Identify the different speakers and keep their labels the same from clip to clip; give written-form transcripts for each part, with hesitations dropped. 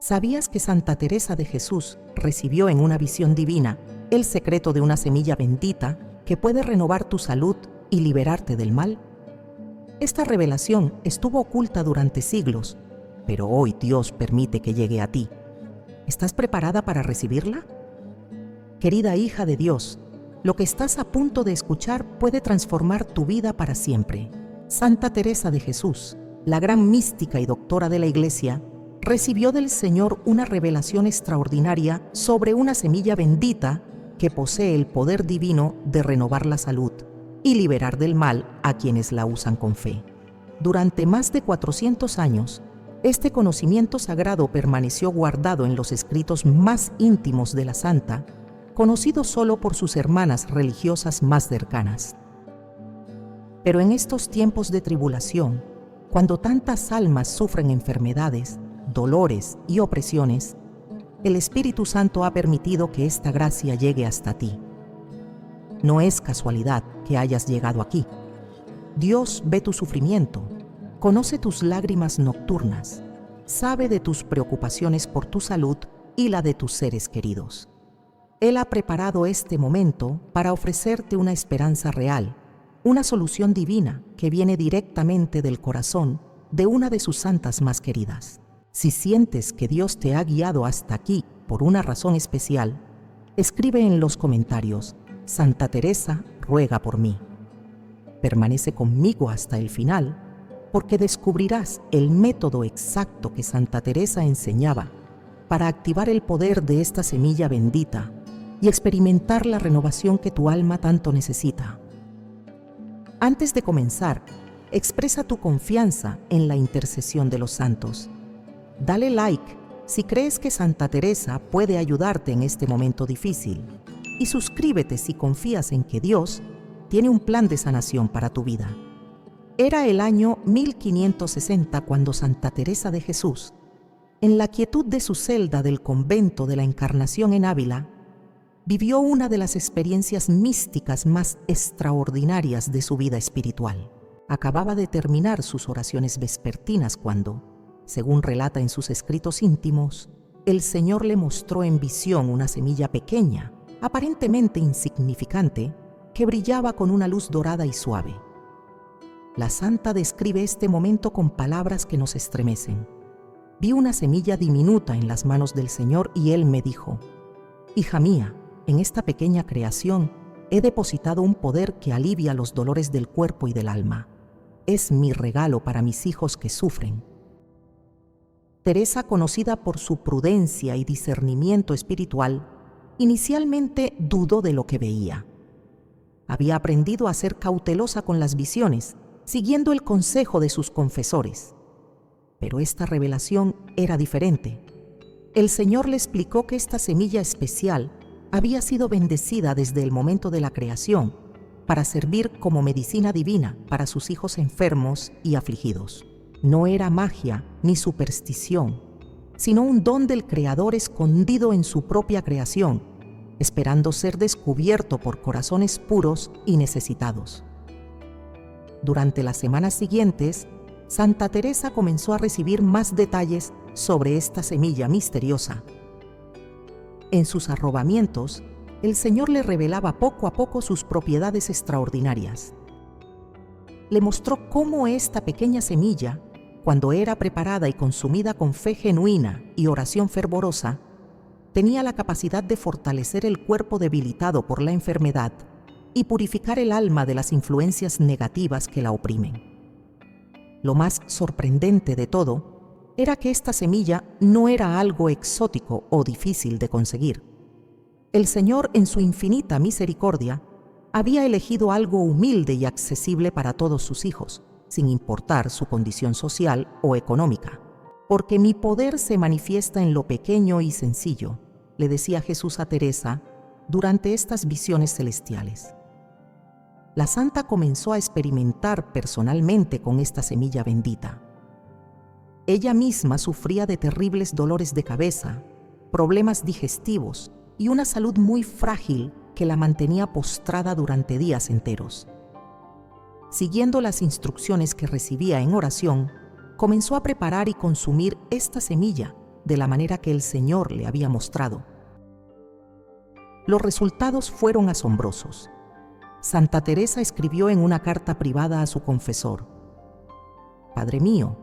Speaker 1: ¿Sabías que Santa Teresa de Jesús recibió en una visión divina el secreto de una semilla bendita que puede renovar tu salud y liberarte del mal? Esta revelación estuvo oculta durante siglos, pero hoy Dios permite que llegue a ti. ¿Estás preparada para recibirla? Querida hija de Dios, lo que estás a punto de escuchar puede transformar tu vida para siempre. Santa Teresa de Jesús, la gran mística y doctora de la Iglesia, recibió del Señor una revelación extraordinaria sobre una semilla bendita que posee el poder divino de renovar la salud y liberar del mal a quienes la usan con fe. Durante más de 400 años, este conocimiento sagrado permaneció guardado en los escritos más íntimos de la santa, conocido solo por sus hermanas religiosas más cercanas. Pero en estos tiempos de tribulación, cuando tantas almas sufren enfermedades, dolores y opresiones, el Espíritu Santo ha permitido que esta gracia llegue hasta ti. No es casualidad que hayas llegado aquí. Dios ve tu sufrimiento, conoce tus lágrimas nocturnas, sabe de tus preocupaciones por tu salud y la de tus seres queridos. Él ha preparado este momento para ofrecerte una esperanza real, una solución divina que viene directamente del corazón de una de sus santas más queridas. Si sientes que Dios te ha guiado hasta aquí por una razón especial, escribe en los comentarios: Santa Teresa ruega por mí. Permanece conmigo hasta el final, porque descubrirás el método exacto que Santa Teresa enseñaba para activar el poder de esta semilla bendita y experimentar la renovación que tu alma tanto necesita. Antes de comenzar, expresa tu confianza en la intercesión de los santos. Dale like si crees que Santa Teresa puede ayudarte en este momento difícil y suscríbete si confías en que Dios tiene un plan de sanación para tu vida. Era el año 1560 cuando Santa Teresa de Jesús, en la quietud de su celda del convento de la Encarnación en Ávila, vivió una de las experiencias místicas más extraordinarias de su vida espiritual. Acababa de terminar sus oraciones vespertinas cuando, según relata en sus escritos íntimos, el Señor le mostró en visión una semilla pequeña, aparentemente insignificante, que brillaba con una luz dorada y suave. La santa describe este momento con palabras que nos estremecen. Vi una semilla diminuta en las manos del Señor y Él me dijo: «Hija mía, en esta pequeña creación he depositado un poder que alivia los dolores del cuerpo y del alma. Es mi regalo para mis hijos que sufren». Teresa, conocida por su prudencia y discernimiento espiritual, inicialmente dudó de lo que veía. Había aprendido a ser cautelosa con las visiones, siguiendo el consejo de sus confesores. Pero esta revelación era diferente. El Señor le explicó que esta semilla especial había sido bendecida desde el momento de la creación para servir como medicina divina para sus hijos enfermos y afligidos. No era magia ni superstición, sino un don del Creador escondido en su propia creación, esperando ser descubierto por corazones puros y necesitados. Durante las semanas siguientes, Santa Teresa comenzó a recibir más detalles sobre esta semilla misteriosa. En sus arrobamientos, el Señor le revelaba poco a poco sus propiedades extraordinarias. Le mostró cómo esta pequeña semilla, cuando era preparada y consumida con fe genuina y oración fervorosa, tenía la capacidad de fortalecer el cuerpo debilitado por la enfermedad y purificar el alma de las influencias negativas que la oprimen. Lo más sorprendente de todo era que esta semilla no era algo exótico o difícil de conseguir. El Señor, en su infinita misericordia, había elegido algo humilde y accesible para todos sus hijos, sin importar su condición social o económica. Porque mi poder se manifiesta en lo pequeño y sencillo, le decía Jesús a Teresa durante estas visiones celestiales. La santa comenzó a experimentar personalmente con esta semilla bendita. Ella misma sufría de terribles dolores de cabeza, problemas digestivos y una salud muy frágil que la mantenía postrada durante días enteros. Siguiendo las instrucciones que recibía en oración, comenzó a preparar y consumir esta semilla de la manera que el Señor le había mostrado. Los resultados fueron asombrosos. Santa Teresa escribió en una carta privada a su confesor: «Padre mío,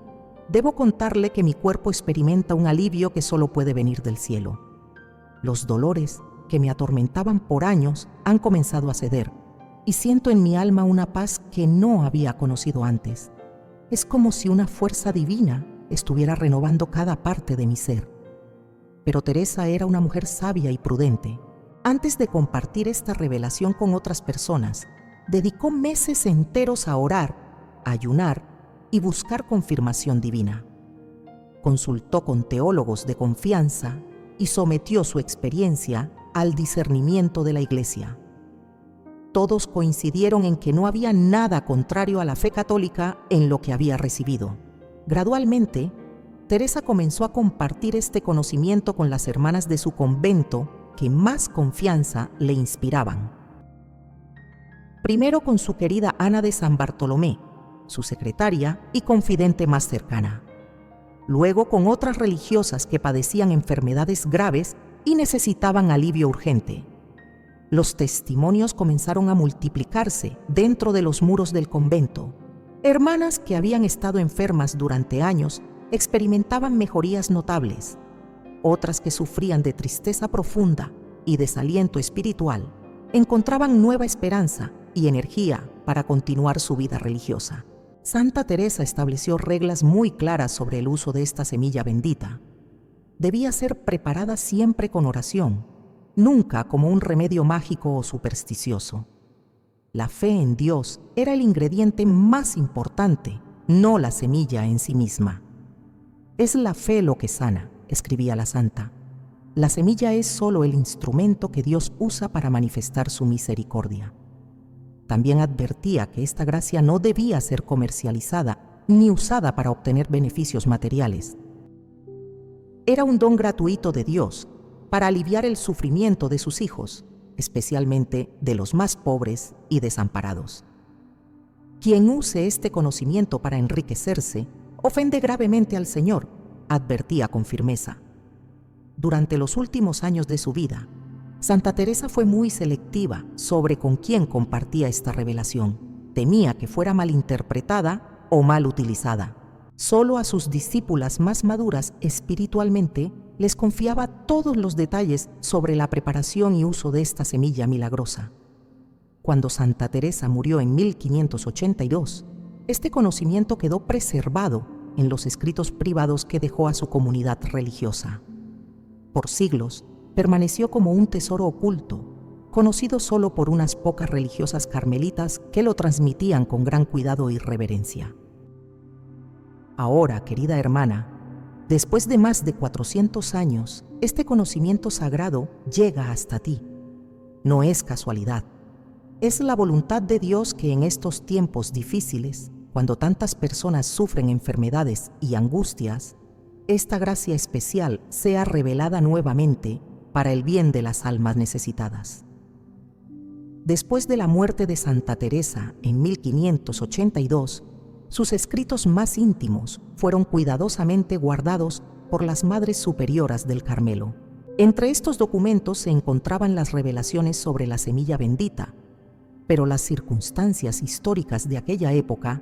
Speaker 1: debo contarle que mi cuerpo experimenta un alivio que solo puede venir del cielo. Los dolores que me atormentaban por años han comenzado a ceder y siento en mi alma una paz que no había conocido antes. Es como si una fuerza divina estuviera renovando cada parte de mi ser». Pero Teresa era una mujer sabia y prudente. Antes de compartir esta revelación con otras personas, dedicó meses enteros a orar, a ayunar y buscar confirmación divina. Consultó con teólogos de confianza y sometió su experiencia al discernimiento de la Iglesia. Todos coincidieron en que no había nada contrario a la fe católica en lo que había recibido. Gradualmente, Teresa comenzó a compartir este conocimiento con las hermanas de su convento que más confianza le inspiraban. Primero con su querida Ana de San Bartolomé, su secretaria y confidente más cercana. Luego con otras religiosas que padecían enfermedades graves y necesitaban alivio urgente. Los testimonios comenzaron a multiplicarse dentro de los muros del convento. Hermanas que habían estado enfermas durante años experimentaban mejorías notables. Otras que sufrían de tristeza profunda y desaliento espiritual encontraban nueva esperanza y energía para continuar su vida religiosa. Santa Teresa estableció reglas muy claras sobre el uso de esta semilla bendita. Debía ser preparada siempre con oración, nunca como un remedio mágico o supersticioso. La fe en Dios era el ingrediente más importante, no la semilla en sí misma. Es la fe lo que sana, escribía la santa. La semilla es solo el instrumento que Dios usa para manifestar su misericordia. También advertía que esta gracia no debía ser comercializada ni usada para obtener beneficios materiales. Era un don gratuito de Dios para aliviar el sufrimiento de sus hijos, especialmente de los más pobres y desamparados. Quien use este conocimiento para enriquecerse ofende gravemente al Señor, advertía con firmeza. Durante los últimos años de su vida, Santa Teresa fue muy selectiva sobre con quién compartía esta revelación. Temía que fuera malinterpretada o mal utilizada. Solo a sus discípulas más maduras espiritualmente les confiaba todos los detalles sobre la preparación y uso de esta semilla milagrosa. Cuando Santa Teresa murió en 1582, este conocimiento quedó preservado en los escritos privados que dejó a su comunidad religiosa. Por siglos, permaneció como un tesoro oculto, conocido solo por unas pocas religiosas carmelitas que lo transmitían con gran cuidado y reverencia. Ahora, querida hermana, después de más de 400 años, este conocimiento sagrado llega hasta ti. No es casualidad. Es la voluntad de Dios que en estos tiempos difíciles, cuando tantas personas sufren enfermedades y angustias, esta gracia especial sea revelada nuevamente para el bien de las almas necesitadas. Después de la muerte de Santa Teresa en 1582, sus escritos más íntimos fueron cuidadosamente guardados por las Madres Superioras del Carmelo. Entre estos documentos se encontraban las revelaciones sobre la semilla bendita, pero las circunstancias históricas de aquella época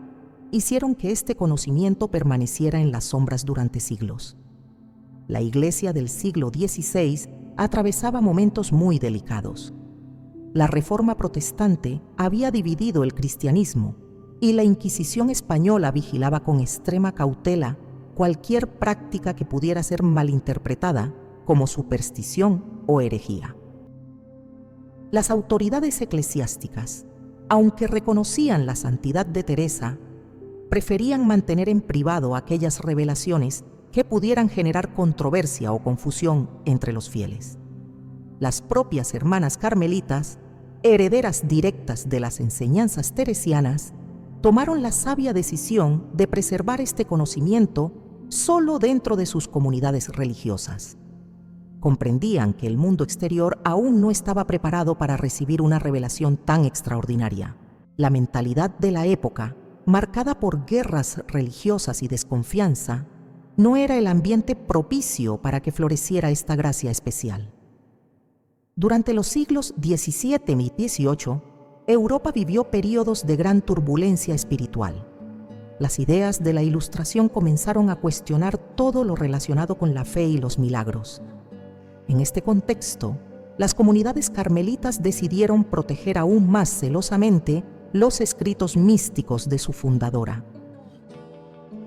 Speaker 1: hicieron que este conocimiento permaneciera en las sombras durante siglos. La Iglesia del siglo XVI atravesaba momentos muy delicados. La Reforma protestante había dividido el cristianismo y la Inquisición española vigilaba con extrema cautela cualquier práctica que pudiera ser malinterpretada como superstición o herejía. Las autoridades eclesiásticas, aunque reconocían la santidad de Teresa, preferían mantener en privado aquellas revelaciones que pudieran generar controversia o confusión entre los fieles. Las propias hermanas carmelitas, herederas directas de las enseñanzas teresianas, tomaron la sabia decisión de preservar este conocimiento solo dentro de sus comunidades religiosas. Comprendían que el mundo exterior aún no estaba preparado para recibir una revelación tan extraordinaria. La mentalidad de la época, marcada por guerras religiosas y desconfianza, no era el ambiente propicio para que floreciera esta gracia especial. Durante los siglos XVII y XVIII, Europa vivió períodos de gran turbulencia espiritual. Las ideas de la Ilustración comenzaron a cuestionar todo lo relacionado con la fe y los milagros. En este contexto, las comunidades carmelitas decidieron proteger aún más celosamente los escritos místicos de su fundadora.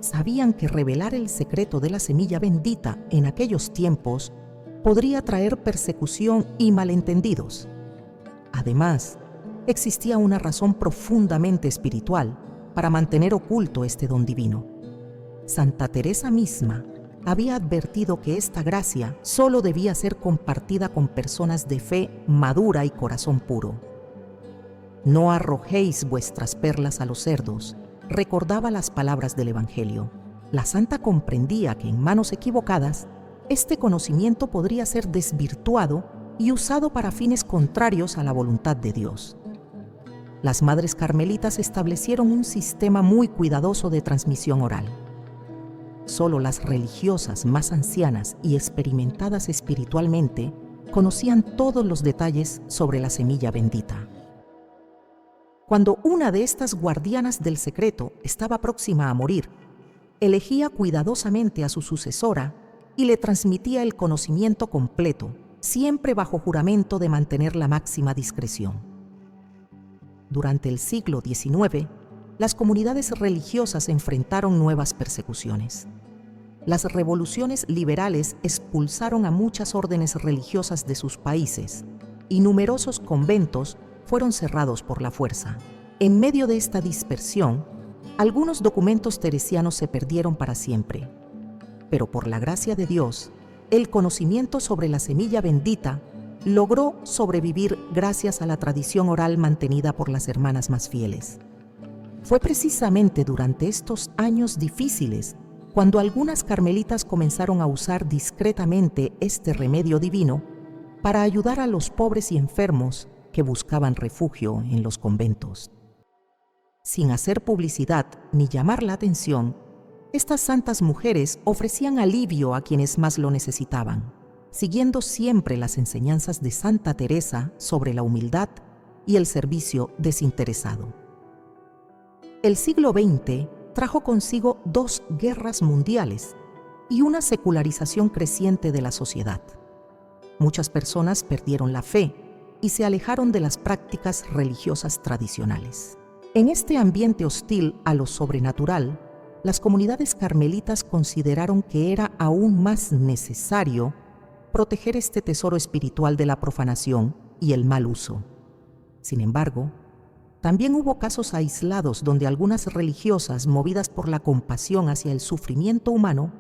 Speaker 1: Sabían que revelar el secreto de la semilla bendita en aquellos tiempos podría traer persecución y malentendidos. Además, existía una razón profundamente espiritual para mantener oculto este don divino. Santa Teresa misma había advertido que esta gracia solo debía ser compartida con personas de fe madura y corazón puro. No arrojéis vuestras perlas a los cerdos, recordaba las palabras del Evangelio. La santa comprendía que en manos equivocadas, este conocimiento podría ser desvirtuado y usado para fines contrarios a la voluntad de Dios. Las madres carmelitas establecieron un sistema muy cuidadoso de transmisión oral. Solo las religiosas más ancianas y experimentadas espiritualmente conocían todos los detalles sobre la semilla bendita. Cuando una de estas guardianas del secreto estaba próxima a morir, elegía cuidadosamente a su sucesora y le transmitía el conocimiento completo, siempre bajo juramento de mantener la máxima discreción. Durante el siglo XIX, las comunidades religiosas enfrentaron nuevas persecuciones. Las revoluciones liberales expulsaron a muchas órdenes religiosas de sus países y numerosos conventos fueron cerrados por la fuerza. En medio de esta dispersión, algunos documentos teresianos se perdieron para siempre. Pero por la gracia de Dios, el conocimiento sobre la semilla bendita logró sobrevivir gracias a la tradición oral mantenida por las hermanas más fieles. Fue precisamente durante estos años difíciles cuando algunas carmelitas comenzaron a usar discretamente este remedio divino para ayudar a los pobres y enfermos que buscaban refugio en los conventos. Sin hacer publicidad ni llamar la atención, estas santas mujeres ofrecían alivio a quienes más lo necesitaban, siguiendo siempre las enseñanzas de Santa Teresa sobre la humildad y el servicio desinteresado. El siglo XX trajo consigo 2 guerras mundiales y una secularización creciente de la sociedad. Muchas personas perdieron la fe y se alejaron de las prácticas religiosas tradicionales. En este ambiente hostil a lo sobrenatural, las comunidades carmelitas consideraron que era aún más necesario proteger este tesoro espiritual de la profanación y el mal uso. Sin embargo, también hubo casos aislados donde algunas religiosas, movidas por la compasión hacia el sufrimiento humano,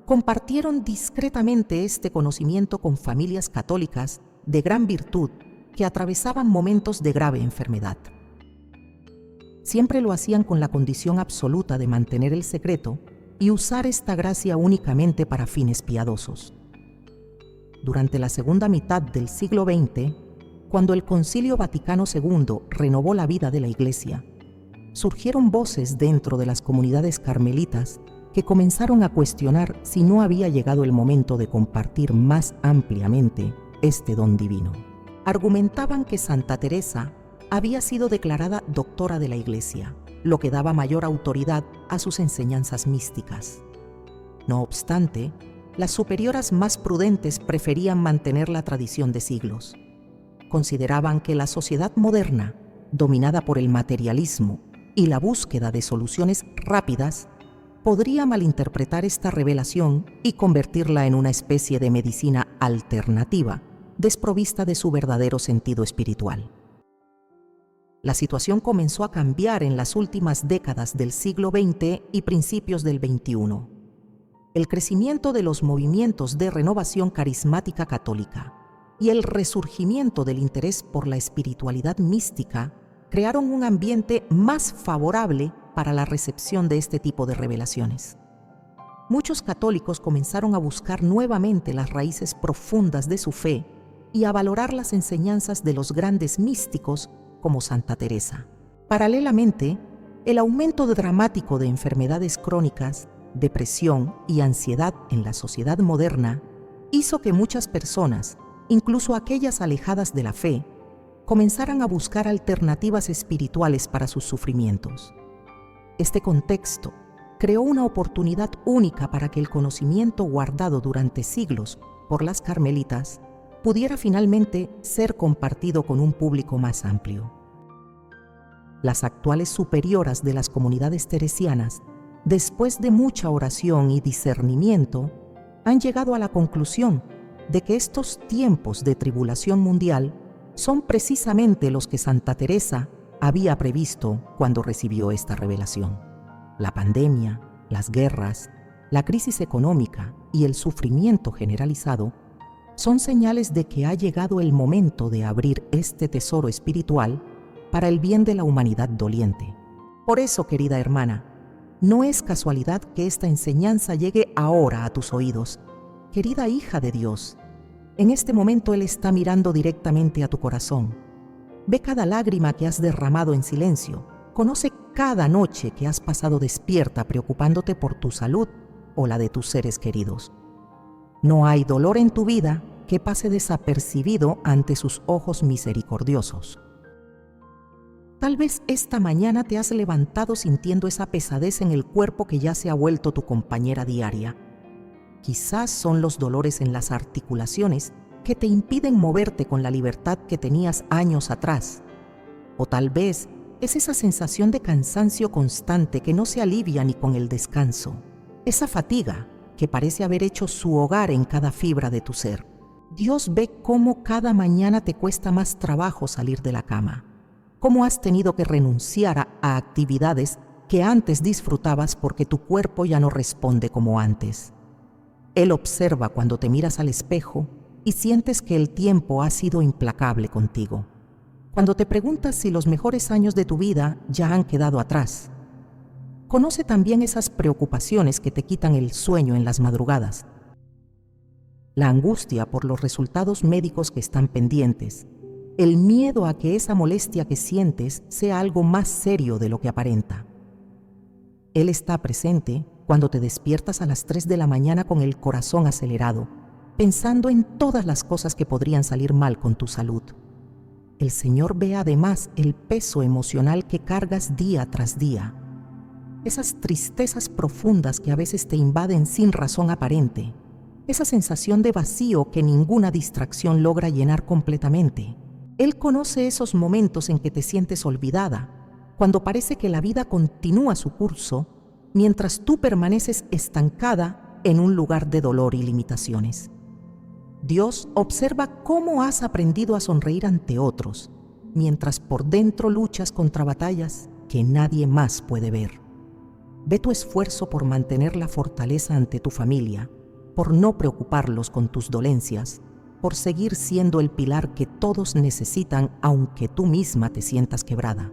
Speaker 1: compartieron discretamente este conocimiento con familias católicas de gran virtud que atravesaban momentos de grave enfermedad. Siempre lo hacían con la condición absoluta de mantener el secreto y usar esta gracia únicamente para fines piadosos. Durante la segunda mitad del siglo XX, cuando el Concilio Vaticano II renovó la vida de la Iglesia, surgieron voces dentro de las comunidades carmelitas que comenzaron a cuestionar si no había llegado el momento de compartir más ampliamente este don divino. Argumentaban que Santa Teresa había sido declarada doctora de la Iglesia, lo que daba mayor autoridad a sus enseñanzas místicas. No obstante, las superioras más prudentes preferían mantener la tradición de siglos. Consideraban que la sociedad moderna, dominada por el materialismo y la búsqueda de soluciones rápidas, podría malinterpretar esta revelación y convertirla en una especie de medicina alternativa, desprovista de su verdadero sentido espiritual. La situación comenzó a cambiar en las últimas décadas del siglo XX y principios del XXI. El crecimiento de los movimientos de renovación carismática católica y el resurgimiento del interés por la espiritualidad mística crearon un ambiente más favorable para la recepción de este tipo de revelaciones. Muchos católicos comenzaron a buscar nuevamente las raíces profundas de su fe y a valorar las enseñanzas de los grandes místicos como Santa Teresa. Paralelamente, el aumento dramático de enfermedades crónicas depresión y ansiedad en la sociedad moderna hizo que muchas personas, incluso aquellas alejadas de la fe, comenzaran a buscar alternativas espirituales para sus sufrimientos. Este contexto creó una oportunidad única para que el conocimiento guardado durante siglos por las carmelitas pudiera finalmente ser compartido con un público más amplio. Las actuales superioras de las comunidades teresianas, después de mucha oración y discernimiento, han llegado a la conclusión de que estos tiempos de tribulación mundial son precisamente los que Santa Teresa había previsto cuando recibió esta revelación. La pandemia, las guerras, la crisis económica y el sufrimiento generalizado son señales de que ha llegado el momento de abrir este tesoro espiritual para el bien de la humanidad doliente. Por eso, querida hermana, no es casualidad que esta enseñanza llegue ahora a tus oídos. Querida hija de Dios, en este momento Él está mirando directamente a tu corazón. Ve cada lágrima que has derramado en silencio. Conoce cada noche que has pasado despierta preocupándote por tu salud o la de tus seres queridos. No hay dolor en tu vida que pase desapercibido ante sus ojos misericordiosos. Tal vez esta mañana te has levantado sintiendo esa pesadez en el cuerpo que ya se ha vuelto tu compañera diaria. Quizás son los dolores en las articulaciones que te impiden moverte con la libertad que tenías años atrás. O tal vez es esa sensación de cansancio constante que no se alivia ni con el descanso. Esa fatiga que parece haber hecho su hogar en cada fibra de tu ser. Dios ve cómo cada mañana te cuesta más trabajo salir de la cama. Cómo has tenido que renunciar a actividades que antes disfrutabas porque tu cuerpo ya no responde como antes. Él observa cuando te miras al espejo y sientes que el tiempo ha sido implacable contigo. Cuando te preguntas si los mejores años de tu vida ya han quedado atrás. Conoce también esas preocupaciones que te quitan el sueño en las madrugadas. La angustia por los resultados médicos que están pendientes. El miedo a que esa molestia que sientes sea algo más serio de lo que aparenta. Él está presente cuando te despiertas a las 3 de la mañana con el corazón acelerado, pensando en todas las cosas que podrían salir mal con tu salud. El Señor ve además el peso emocional que cargas día tras día, esas tristezas profundas que a veces te invaden sin razón aparente, esa sensación de vacío que ninguna distracción logra llenar completamente. Él conoce esos momentos en que te sientes olvidada, cuando parece que la vida continúa su curso, mientras tú permaneces estancada en un lugar de dolor y limitaciones. Dios observa cómo has aprendido a sonreír ante otros, mientras por dentro luchas contra batallas que nadie más puede ver. Ve tu esfuerzo por mantener la fortaleza ante tu familia, por no preocuparlos con tus dolencias, por seguir siendo el pilar que todos necesitan aunque tú misma te sientas quebrada.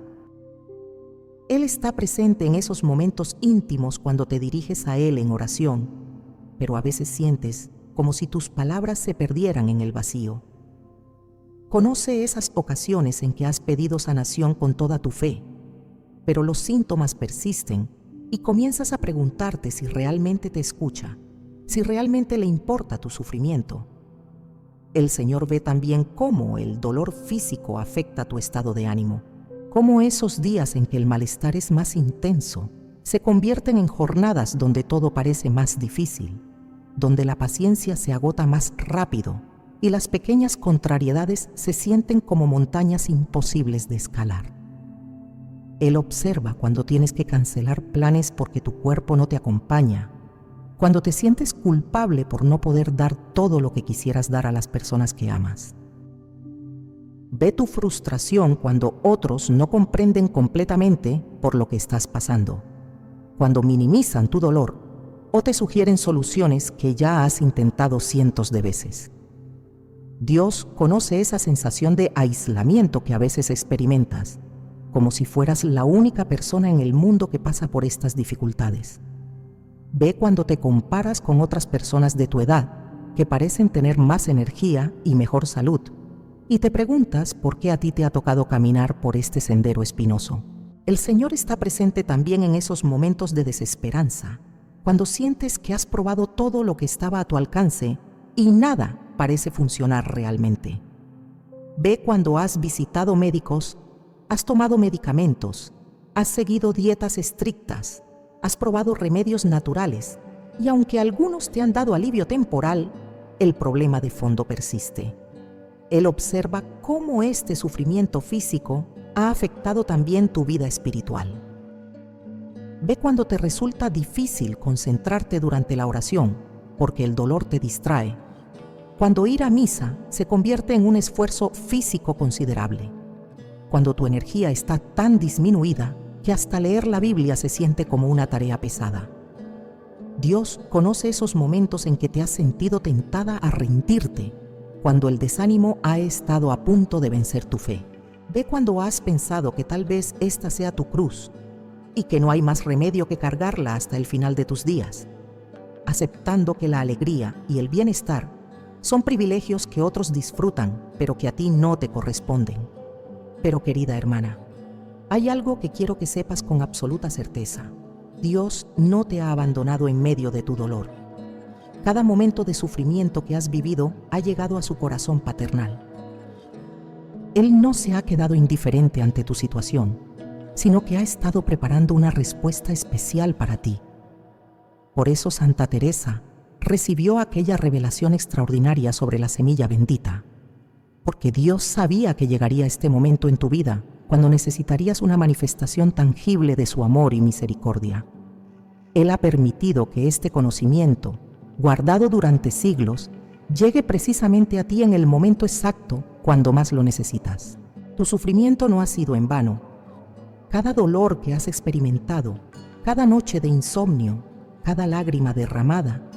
Speaker 1: Él está presente en esos momentos íntimos cuando te diriges a Él en oración, pero a veces sientes como si tus palabras se perdieran en el vacío. Conoce esas ocasiones en que has pedido sanación con toda tu fe, pero los síntomas persisten y comienzas a preguntarte si realmente te escucha, si realmente le importa tu sufrimiento. El Señor ve también cómo el dolor físico afecta tu estado de ánimo, cómo esos días en que el malestar es más intenso se convierten en jornadas donde todo parece más difícil, donde la paciencia se agota más rápido y las pequeñas contrariedades se sienten como montañas imposibles de escalar. Él observa cuando tienes que cancelar planes porque tu cuerpo no te acompaña, cuando te sientes culpable por no poder dar todo lo que quisieras dar a las personas que amas. Ve tu frustración cuando otros no comprenden completamente por lo que estás pasando, cuando minimizan tu dolor o te sugieren soluciones que ya has intentado cientos de veces. Dios conoce esa sensación de aislamiento que a veces experimentas, como si fueras la única persona en el mundo que pasa por estas dificultades. Ve cuando te comparas con otras personas de tu edad que parecen tener más energía y mejor salud, y te preguntas por qué a ti te ha tocado caminar por este sendero espinoso. El Señor está presente también en esos momentos de desesperanza, cuando sientes que has probado todo lo que estaba a tu alcance y nada parece funcionar realmente. Ve cuando has visitado médicos, has tomado medicamentos, has seguido dietas estrictas, has probado remedios naturales y aunque algunos te han dado alivio temporal, el problema de fondo persiste. Él observa cómo este sufrimiento físico ha afectado también tu vida espiritual. Ve cuando te resulta difícil concentrarte durante la oración porque el dolor te distrae, cuando ir a misa se convierte en un esfuerzo físico considerable, cuando tu energía está tan disminuida que hasta leer la Biblia se siente como una tarea pesada. Dios conoce esos momentos en que te has sentido tentada a rendirte, cuando el desánimo ha estado a punto de vencer tu fe. Ve cuando has pensado que tal vez esta sea tu cruz y que no hay más remedio que cargarla hasta el final de tus días, aceptando que la alegría y el bienestar son privilegios que otros disfrutan, pero que a ti no te corresponden. Pero querida hermana, hay algo que quiero que sepas con absoluta certeza. Dios no te ha abandonado en medio de tu dolor. Cada momento de sufrimiento que has vivido ha llegado a su corazón paternal. Él no se ha quedado indiferente ante tu situación, sino que ha estado preparando una respuesta especial para ti. Por eso Santa Teresa recibió aquella revelación extraordinaria sobre la semilla bendita, porque Dios sabía que llegaría este momento en tu vida cuando necesitarías una manifestación tangible de su amor y misericordia. Él ha permitido que este conocimiento, guardado durante siglos, llegue precisamente a ti en el momento exacto cuando más lo necesitas. Tu sufrimiento no ha sido en vano. Cada dolor que has experimentado, cada noche de insomnio, cada lágrima derramada,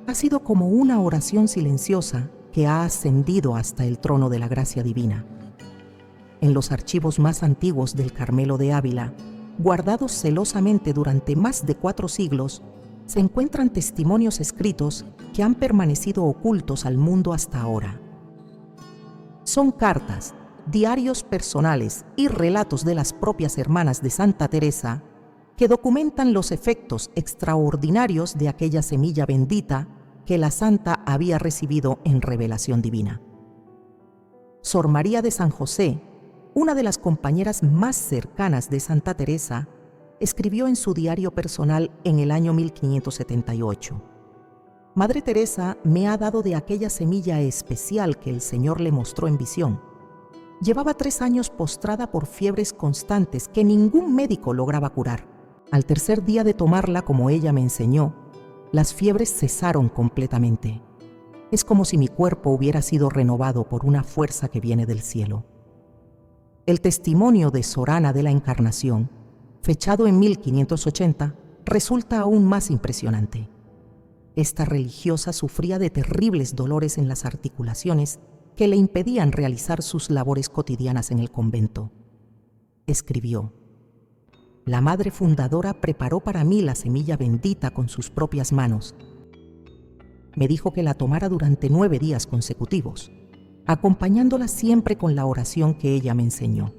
Speaker 1: ha sido como una oración silenciosa que ha ascendido hasta el trono de la gracia divina. En los archivos más antiguos del Carmelo de Ávila, guardados celosamente durante más de 4 siglos, se encuentran testimonios escritos que han permanecido ocultos al mundo hasta ahora. Son cartas, diarios personales y relatos de las propias hermanas de Santa Teresa que documentan los efectos extraordinarios de aquella semilla bendita que la santa había recibido en revelación divina. Sor María de San José, una de las compañeras más cercanas de Santa Teresa, escribió en su diario personal en el año 1578: Madre Teresa me ha dado de aquella semilla especial que el Señor le mostró en visión. Llevaba 3 años postrada por fiebres constantes que ningún médico lograba curar. Al tercer día de tomarla como ella me enseñó, las fiebres cesaron completamente. Es como si mi cuerpo hubiera sido renovado por una fuerza que viene del cielo. El testimonio de Sor Ana de la Encarnación, fechado en 1580, resulta aún más impresionante. Esta religiosa sufría de terribles dolores en las articulaciones que le impedían realizar sus labores cotidianas en el convento. Escribió: La madre fundadora preparó para mí la semilla bendita con sus propias manos. Me dijo que la tomara durante 9 días consecutivos, acompañándola siempre con la oración que ella me enseñó.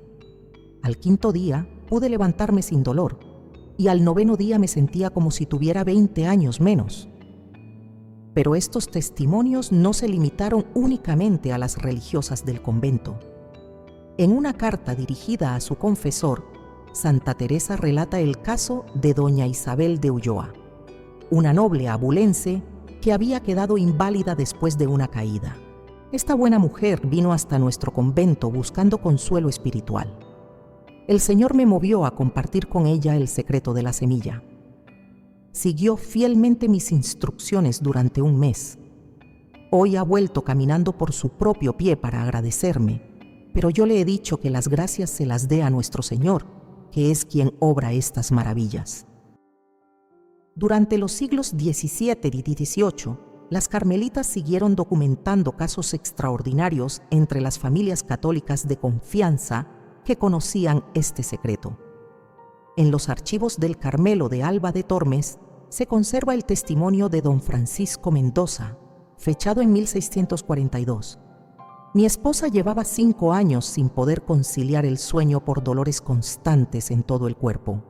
Speaker 1: Al 5.º día pude levantarme sin dolor y al 9.º día me sentía como si tuviera 20 años menos. Pero estos testimonios no se limitaron únicamente a las religiosas del convento. En una carta dirigida a su confesor, Santa Teresa relata el caso de doña Isabel de Ulloa, una noble abulense que había quedado inválida después de una caída. Esta buena mujer vino hasta nuestro convento buscando consuelo espiritual. El Señor me movió a compartir con ella el secreto de la semilla. Siguió fielmente mis instrucciones durante 1 mes. Hoy ha vuelto caminando por su propio pie para agradecerme, pero yo le he dicho que las gracias se las dé a nuestro Señor, que es quien obra estas maravillas. Durante los siglos XVII y XVIII, las carmelitas siguieron documentando casos extraordinarios entre las familias católicas de confianza que conocían este secreto. En los archivos del Carmelo de Alba de Tormes se conserva el testimonio de don Francisco Mendoza, fechado en 1642. Mi esposa llevaba 5 años sin poder conciliar el sueño por dolores constantes en todo el cuerpo.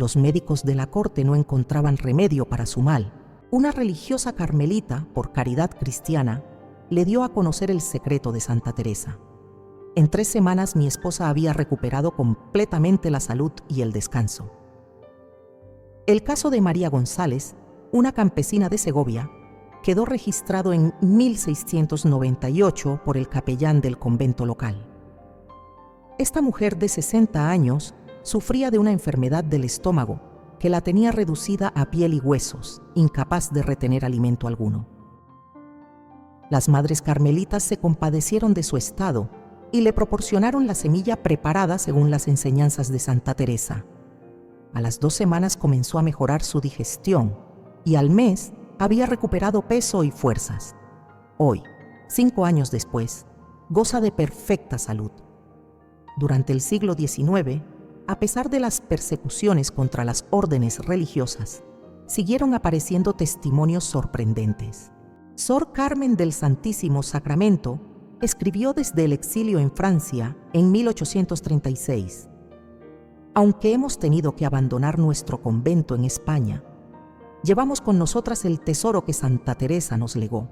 Speaker 1: Los médicos de la corte no encontraban remedio para su mal. Una religiosa carmelita, por caridad cristiana, le dio a conocer el secreto de Santa Teresa. En 3 semanas mi esposa había recuperado completamente la salud y el descanso. El caso de María González, una campesina de Segovia, quedó registrado en 1698 por el capellán del convento local. Esta mujer de 60 años sufría de una enfermedad del estómago que la tenía reducida a piel y huesos, incapaz de retener alimento alguno. Las madres carmelitas se compadecieron de su estado y le proporcionaron la semilla preparada según las enseñanzas de Santa Teresa. A las 2 semanas comenzó a mejorar su digestión y al mes había recuperado peso y fuerzas. Hoy, 5 años después, goza de perfecta salud. Durante el siglo XIX, a pesar de las persecuciones contra las órdenes religiosas, siguieron apareciendo testimonios sorprendentes. Sor Carmen del Santísimo Sacramento escribió desde el exilio en Francia en 1836. Aunque hemos tenido que abandonar nuestro convento en España, llevamos con nosotras el tesoro que Santa Teresa nos legó.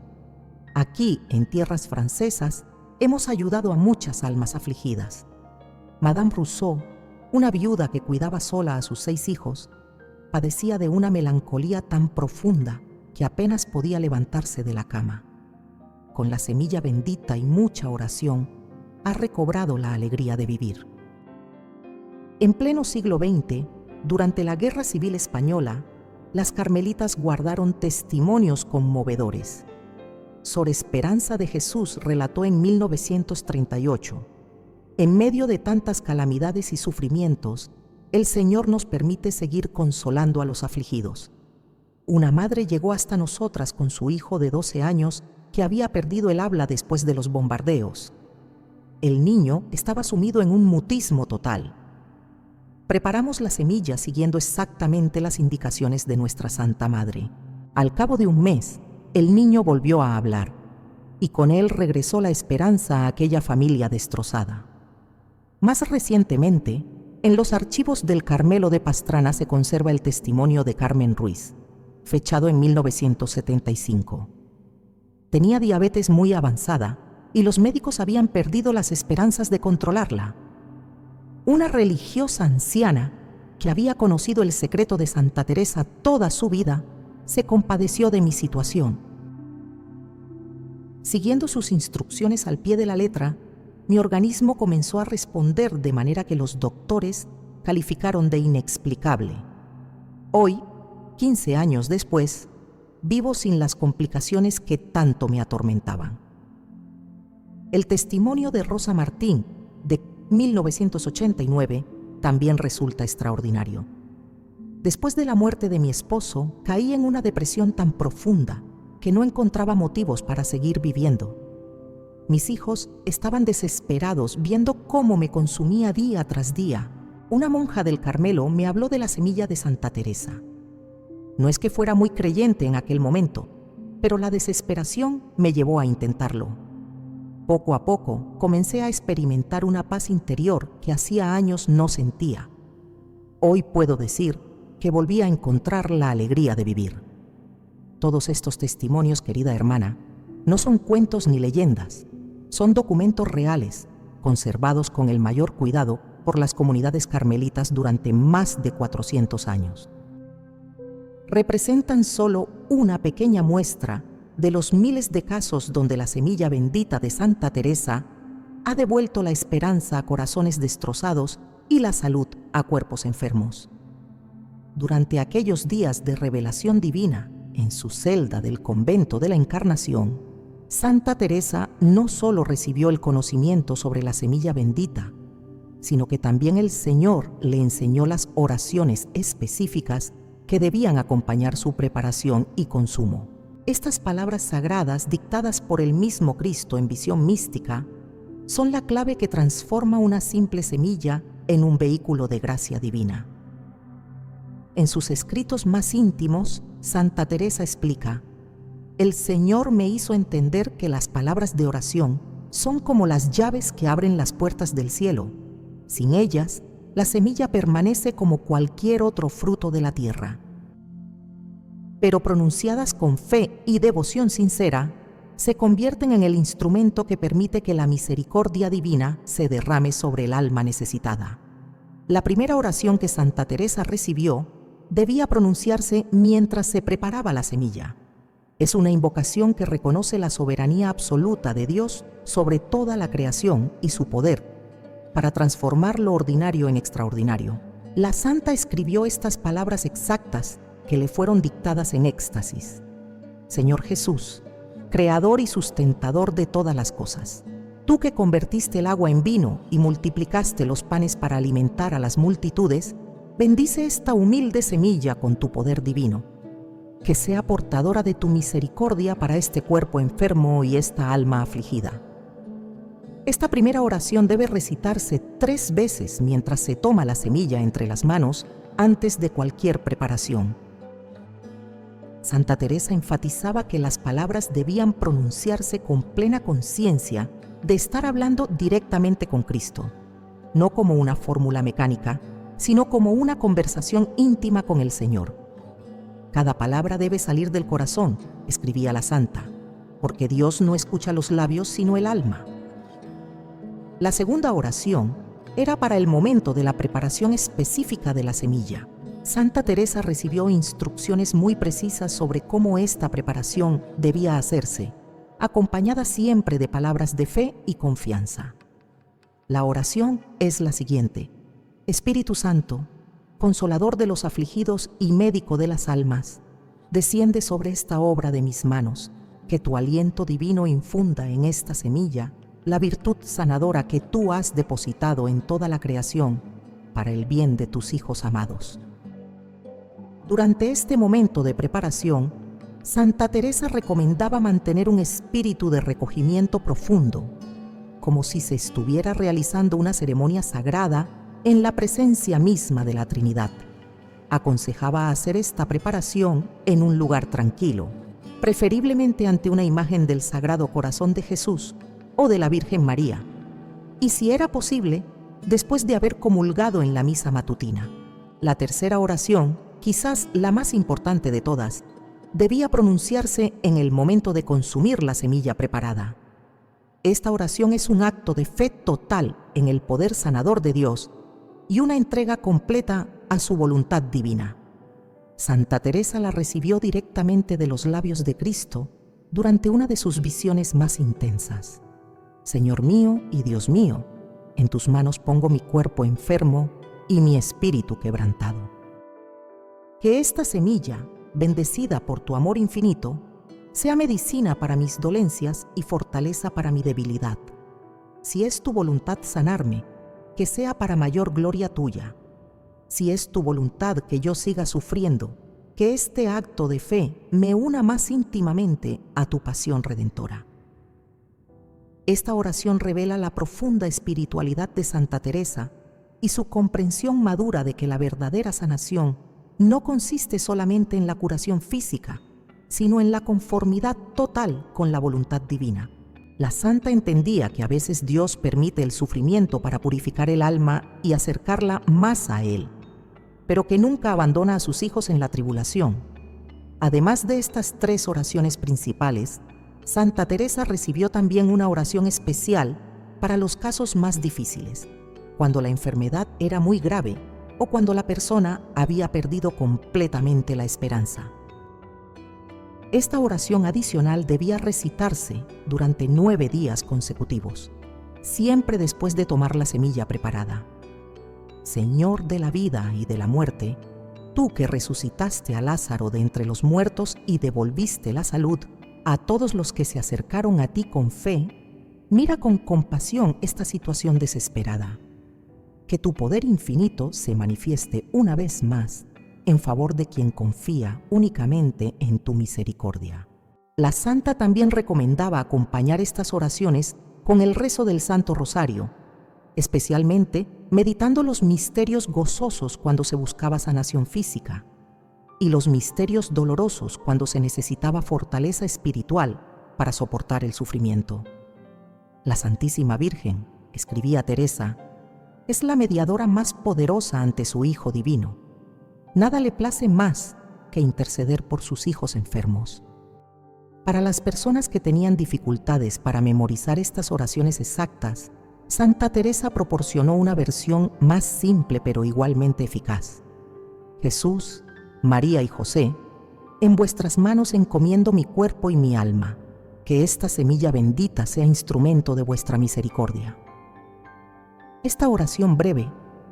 Speaker 1: Aquí, en tierras francesas, hemos ayudado a muchas almas afligidas. Madame Rousseau, una viuda que cuidaba sola a sus 6 hijos, padecía de una melancolía tan profunda que apenas podía levantarse de la cama. Con la semilla bendita y mucha oración, ha recobrado la alegría de vivir. En pleno siglo XX, durante la Guerra Civil Española, las carmelitas guardaron testimonios conmovedores. Sor Esperanza de Jesús relató en 1938: en medio de tantas calamidades y sufrimientos, el Señor nos permite seguir consolando a los afligidos. Una madre llegó hasta nosotras con su hijo de 12 años que había perdido el habla después de los bombardeos. El niño estaba sumido en un mutismo total. Preparamos la semilla siguiendo exactamente las indicaciones de nuestra Santa Madre. Al cabo de un mes, el niño volvió a hablar, y con él regresó la esperanza a aquella familia destrozada. Más recientemente, en los archivos del Carmelo de Pastrana se conserva el testimonio de Carmen Ruiz, fechado en 1975. Tenía diabetes muy avanzada y los médicos habían perdido las esperanzas de controlarla. Una religiosa anciana que había conocido el secreto de Santa Teresa toda su vida se compadeció de mi situación. Siguiendo sus instrucciones al pie de la letra, mi organismo comenzó a responder de manera que los doctores calificaron de inexplicable. Hoy, 15 años después, vivo sin las complicaciones que tanto me atormentaban. El testimonio de Rosa Martín, de 1989, también resulta extraordinario. Después de la muerte de mi esposo, caí en una depresión tan profunda que no encontraba motivos para seguir viviendo. Mis hijos estaban desesperados viendo cómo me consumía día tras día. Una monja del Carmelo me habló de la semilla de Santa Teresa. No es que fuera muy creyente en aquel momento, pero la desesperación me llevó a intentarlo. Poco a poco comencé a experimentar una paz interior que hacía años no sentía. Hoy puedo decir que volví a encontrar la alegría de vivir. Todos estos testimonios, querida hermana, no son cuentos ni leyendas. Son documentos reales, conservados con el mayor cuidado por las comunidades carmelitas durante más de 400 años. Representan solo una pequeña muestra de los miles de casos donde la semilla bendita de Santa Teresa ha devuelto la esperanza a corazones destrozados y la salud a cuerpos enfermos. Durante aquellos días de revelación divina en su celda del convento de la Encarnación, Santa Teresa no solo recibió el conocimiento sobre la semilla bendita, sino que también el Señor le enseñó las oraciones específicas que debían acompañar su preparación y consumo. Estas palabras sagradas, dictadas por el mismo Cristo en visión mística, son la clave que transforma una simple semilla en un vehículo de gracia divina. En sus escritos más íntimos, Santa Teresa explica: el Señor me hizo entender que las palabras de oración son como las llaves que abren las puertas del cielo. Sin ellas, la semilla permanece como cualquier otro fruto de la tierra. Pero pronunciadas con fe y devoción sincera, se convierten en el instrumento que permite que la misericordia divina se derrame sobre el alma necesitada. La primera oración que Santa Teresa recibió debía pronunciarse mientras se preparaba la semilla. Es una invocación que reconoce la soberanía absoluta de Dios sobre toda la creación y su poder para transformar lo ordinario en extraordinario. La santa escribió estas palabras exactas que le fueron dictadas en éxtasis. Señor Jesús, creador y sustentador de todas las cosas, tú que convertiste el agua en vino y multiplicaste los panes para alimentar a las multitudes, bendice esta humilde semilla con tu poder divino, que sea portadora de tu misericordia para este cuerpo enfermo y esta alma afligida. Esta primera oración debe recitarse 3 veces mientras se toma la semilla entre las manos antes de cualquier preparación. Santa Teresa enfatizaba que las palabras debían pronunciarse con plena conciencia de estar hablando directamente con Cristo, no como una fórmula mecánica, sino como una conversación íntima con el Señor. Cada palabra debe salir del corazón, escribía la santa, porque Dios no escucha los labios sino el alma. La segunda oración era para el momento de la preparación específica de la semilla. Santa Teresa recibió instrucciones muy precisas sobre cómo esta preparación debía hacerse, acompañada siempre de palabras de fe y confianza. La oración es la siguiente: Espíritu Santo, Consolador de los afligidos y médico de las almas, desciende sobre esta obra de mis manos, que tu aliento divino infunda en esta semilla la virtud sanadora que tú has depositado en toda la creación para el bien de tus hijos amados. Durante este momento de preparación, Santa Teresa recomendaba mantener un espíritu de recogimiento profundo, como si se estuviera realizando una ceremonia sagrada en la presencia misma de la Trinidad. Aconsejaba hacer esta preparación en un lugar tranquilo, preferiblemente ante una imagen del Sagrado Corazón de Jesús o de la Virgen María, y si era posible, después de haber comulgado en la misa matutina. La tercera oración, quizás la más importante de todas, debía pronunciarse en el momento de consumir la semilla preparada. Esta oración es un acto de fe total en el poder sanador de Dios y una entrega completa a su voluntad divina. Santa Teresa la recibió directamente de los labios de Cristo durante una de sus visiones más intensas. Señor mío y Dios mío, en tus manos pongo mi cuerpo enfermo y mi espíritu quebrantado. Que esta semilla, bendecida por tu amor infinito, sea medicina para mis dolencias y fortaleza para mi debilidad. Si es tu voluntad sanarme, que sea para mayor gloria tuya. Si es tu voluntad que yo siga sufriendo, que este acto de fe me una más íntimamente a tu pasión redentora. Esta oración revela la profunda espiritualidad de Santa Teresa y su comprensión madura de que la verdadera sanación no consiste solamente en la curación física, sino en la conformidad total con la voluntad divina. La santa entendía que a veces Dios permite el sufrimiento para purificar el alma y acercarla más a Él, pero que nunca abandona a sus hijos en la tribulación. Además de estas 3 oraciones principales, Santa Teresa recibió también una oración especial para los casos más difíciles, cuando la enfermedad era muy grave o cuando la persona había perdido completamente la esperanza. Esta oración adicional debía recitarse durante 9 días consecutivos, siempre después de tomar la semilla preparada. Señor de la vida y de la muerte, tú que resucitaste a Lázaro de entre los muertos y devolviste la salud a todos los que se acercaron a ti con fe, mira con compasión esta situación desesperada. Que tu poder infinito se manifieste una vez más en favor de quien confía únicamente en tu misericordia. La santa también recomendaba acompañar estas oraciones con el rezo del Santo Rosario, especialmente meditando los misterios gozosos cuando se buscaba sanación física y los misterios dolorosos cuando se necesitaba fortaleza espiritual para soportar el sufrimiento. La Santísima Virgen, escribía Teresa, es la mediadora más poderosa ante su Hijo Divino. Nada le place más que interceder por sus hijos enfermos. Para las personas que tenían dificultades para memorizar estas oraciones exactas, Santa Teresa proporcionó una versión más simple pero igualmente eficaz. Jesús, María y José, en vuestras manos encomiendo mi cuerpo y mi alma, que esta semilla bendita sea instrumento de vuestra misericordia. Esta oración breve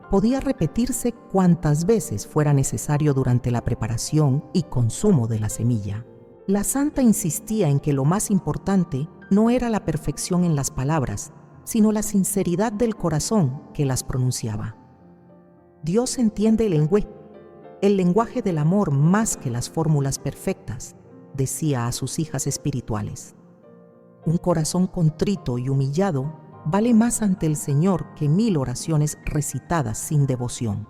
Speaker 1: podía repetirse cuantas veces fuera necesario durante la preparación y consumo de la semilla. La santa insistía en que lo más importante no era la perfección en las palabras, sino la sinceridad del corazón que las pronunciaba. Dios entiende el lenguaje del amor más que las fórmulas perfectas, decía a sus hijas espirituales. Un corazón contrito y humillado vale más ante el Señor que 1000 oraciones recitadas sin devoción.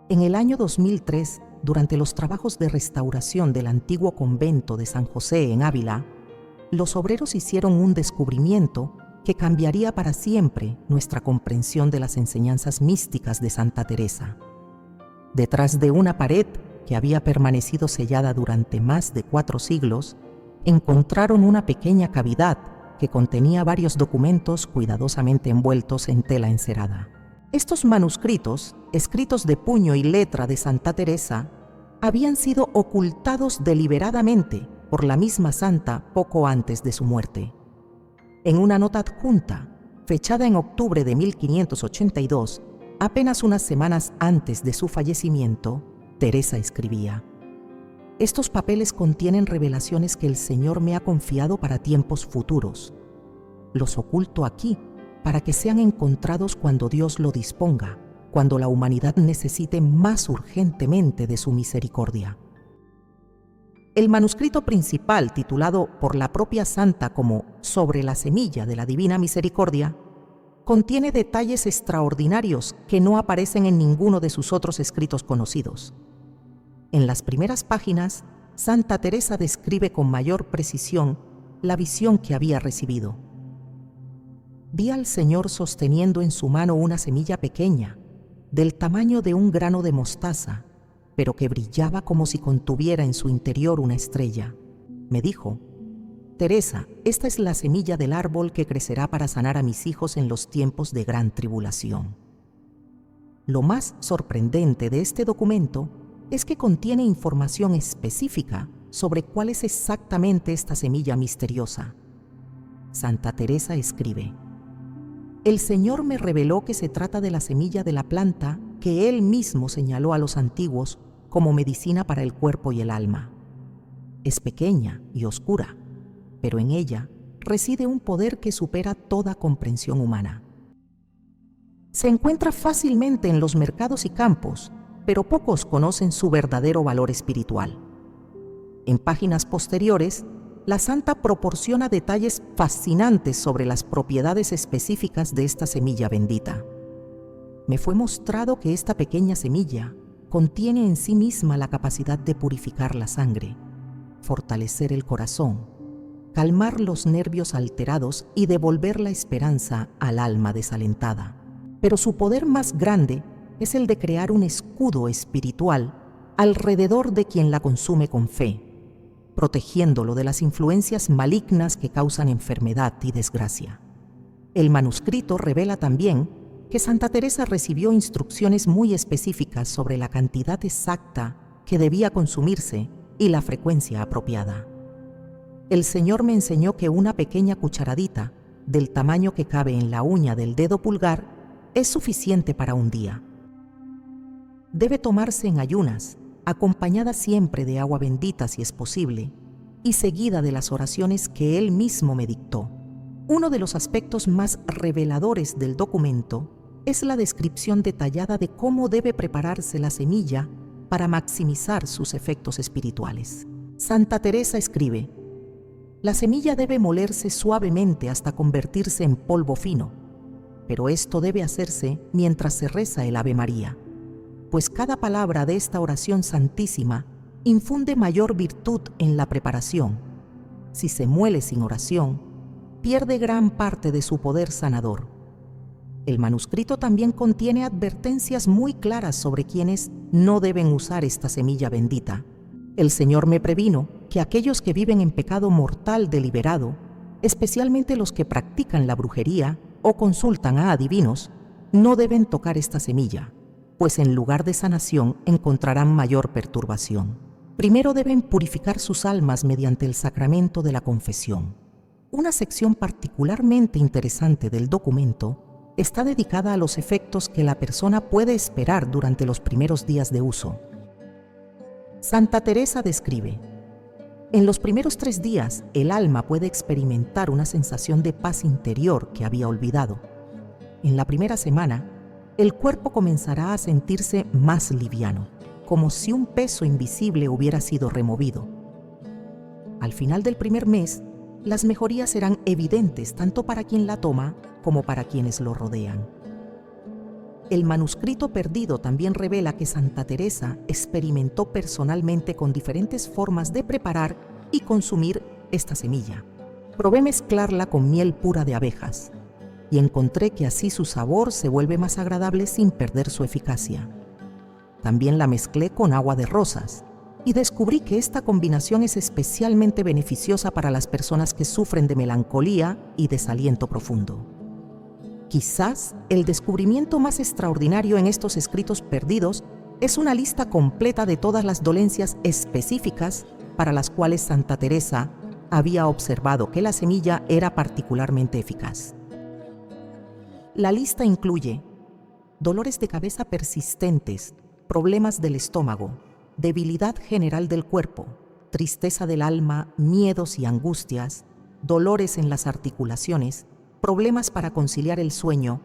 Speaker 1: En el año 2003, durante los trabajos de restauración del antiguo convento de San José en Ávila, los obreros hicieron un descubrimiento que cambiaría para siempre nuestra comprensión de las enseñanzas místicas de Santa Teresa. Detrás de una pared que había permanecido sellada durante más de 4 siglos, encontraron una pequeña cavidad que contenía varios documentos cuidadosamente envueltos en tela encerada. Estos manuscritos, escritos de puño y letra de Santa Teresa, habían sido ocultados deliberadamente por la misma santa poco antes de su muerte. En una nota adjunta, fechada en octubre de 1582, apenas unas semanas antes de su fallecimiento, Teresa escribía: estos papeles contienen revelaciones que el Señor me ha confiado para tiempos futuros. Los oculto aquí para que sean encontrados cuando Dios lo disponga, cuando la humanidad necesite más urgentemente de su misericordia. El manuscrito principal, titulado por la propia santa como Sobre la semilla de la Divina Misericordia, contiene detalles extraordinarios que no aparecen en ninguno de sus otros escritos conocidos. En las primeras páginas, Santa Teresa describe con mayor precisión la visión que había recibido. Vi al Señor sosteniendo en su mano una semilla pequeña, del tamaño de un grano de mostaza, pero que brillaba como si contuviera en su interior una estrella. Me dijo: Teresa, esta es la semilla del árbol que crecerá para sanar a mis hijos en los tiempos de gran tribulación. Lo más sorprendente de este documento es que contiene información específica sobre cuál es exactamente esta semilla misteriosa. Santa Teresa escribe: el Señor me reveló que se trata de la semilla de la planta que Él mismo señaló a los antiguos como medicina para el cuerpo y el alma. Es pequeña y oscura, pero en ella reside un poder que supera toda comprensión humana. Se encuentra fácilmente en los mercados y campos, pero pocos conocen su verdadero valor espiritual. En páginas posteriores, la santa proporciona detalles fascinantes sobre las propiedades específicas de esta semilla bendita. Me fue mostrado que esta pequeña semilla contiene en sí misma la capacidad de purificar la sangre, fortalecer el corazón, calmar los nervios alterados y devolver la esperanza al alma desalentada. Pero su poder más grande es el de crear un escudo espiritual alrededor de quien la consume con fe, protegiéndolo de las influencias malignas que causan enfermedad y desgracia. El manuscrito revela también que Santa Teresa recibió instrucciones muy específicas sobre la cantidad exacta que debía consumirse y la frecuencia apropiada. El Señor me enseñó que una pequeña cucharadita, del tamaño que cabe en la uña del dedo pulgar, es suficiente para un día. Debe tomarse en ayunas, acompañada siempre de agua bendita si es posible, y seguida de las oraciones que Él mismo me dictó. Uno de los aspectos más reveladores del documento es la descripción detallada de cómo debe prepararse la semilla para maximizar sus efectos espirituales. Santa Teresa escribe: la semilla debe molerse suavemente hasta convertirse en polvo fino, pero esto debe hacerse mientras se reza el Ave María, pues cada palabra de esta oración santísima infunde mayor virtud en la preparación. Si se muele sin oración, pierde gran parte de su poder sanador. El manuscrito también contiene advertencias muy claras sobre quienes no deben usar esta semilla bendita. El Señor me previno que aquellos que viven en pecado mortal deliberado, especialmente los que practican la brujería o consultan a adivinos, no deben tocar esta semilla, pues en lugar de sanación encontrarán mayor perturbación. Primero deben purificar sus almas mediante el sacramento de la confesión. Una sección particularmente interesante del documento está dedicada a los efectos que la persona puede esperar durante los primeros días de uso. Santa Teresa describe: en los primeros 3 días, el alma puede experimentar una sensación de paz interior que había olvidado. En la primera semana, el cuerpo comenzará a sentirse más liviano, como si un peso invisible hubiera sido removido. Al final del primer mes, las mejorías serán evidentes tanto para quien la toma como para quienes lo rodean. El manuscrito perdido también revela que Santa Teresa experimentó personalmente con diferentes formas de preparar y consumir esta semilla. Probé mezclarla con miel pura de abejas y encontré que así su sabor se vuelve más agradable sin perder su eficacia. También la mezclé con agua de rosas y descubrí que esta combinación es especialmente beneficiosa para las personas que sufren de melancolía y desaliento profundo. Quizás el descubrimiento más extraordinario en estos escritos perdidos es una lista completa de todas las dolencias específicas para las cuales Santa Teresa había observado que la semilla era particularmente eficaz. La lista incluye dolores de cabeza persistentes, problemas del estómago, debilidad general del cuerpo, tristeza del alma, miedos y angustias, dolores en las articulaciones, problemas para conciliar el sueño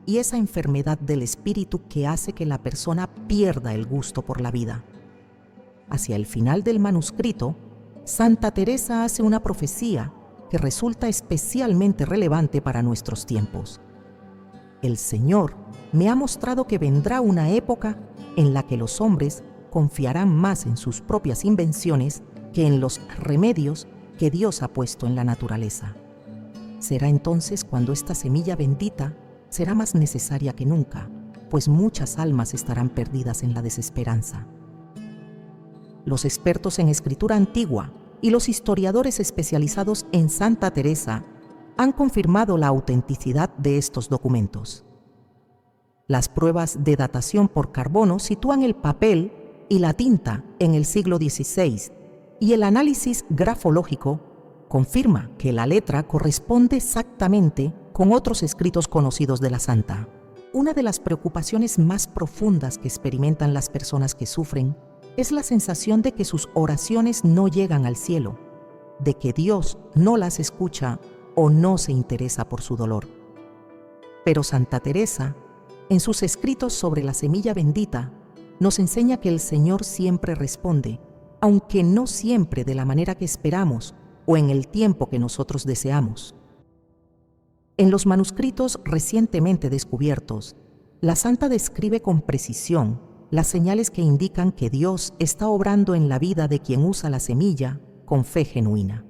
Speaker 1: y esa enfermedad del espíritu que hace que la persona pierda el gusto por la vida. Hacia el final del manuscrito, Santa Teresa hace una profecía que resulta especialmente relevante para nuestros tiempos. El Señor me ha mostrado que vendrá una época en la que los hombres confiarán más en sus propias invenciones que en los remedios que Dios ha puesto en la naturaleza. Será entonces cuando esta semilla bendita será más necesaria que nunca, pues muchas almas estarán perdidas en la desesperanza. Los expertos en escritura antigua y los historiadores especializados en Santa Teresa han confirmado la autenticidad de estos documentos. Las pruebas de datación por carbono sitúan el papel y la tinta en el siglo XVI y el análisis grafológico confirma que la letra corresponde exactamente con otros escritos conocidos de la santa. Una de las preocupaciones más profundas que experimentan las personas que sufren es la sensación de que sus oraciones no llegan al cielo, de que Dios no las escucha o no se interesa por su dolor. Pero Santa Teresa, en sus escritos sobre la semilla bendita, nos enseña que el Señor siempre responde, aunque no siempre de la manera que esperamos o en el tiempo que nosotros deseamos. En los manuscritos recientemente descubiertos, la santa describe con precisión las señales que indican que Dios está obrando en la vida de quien usa la semilla con fe genuina.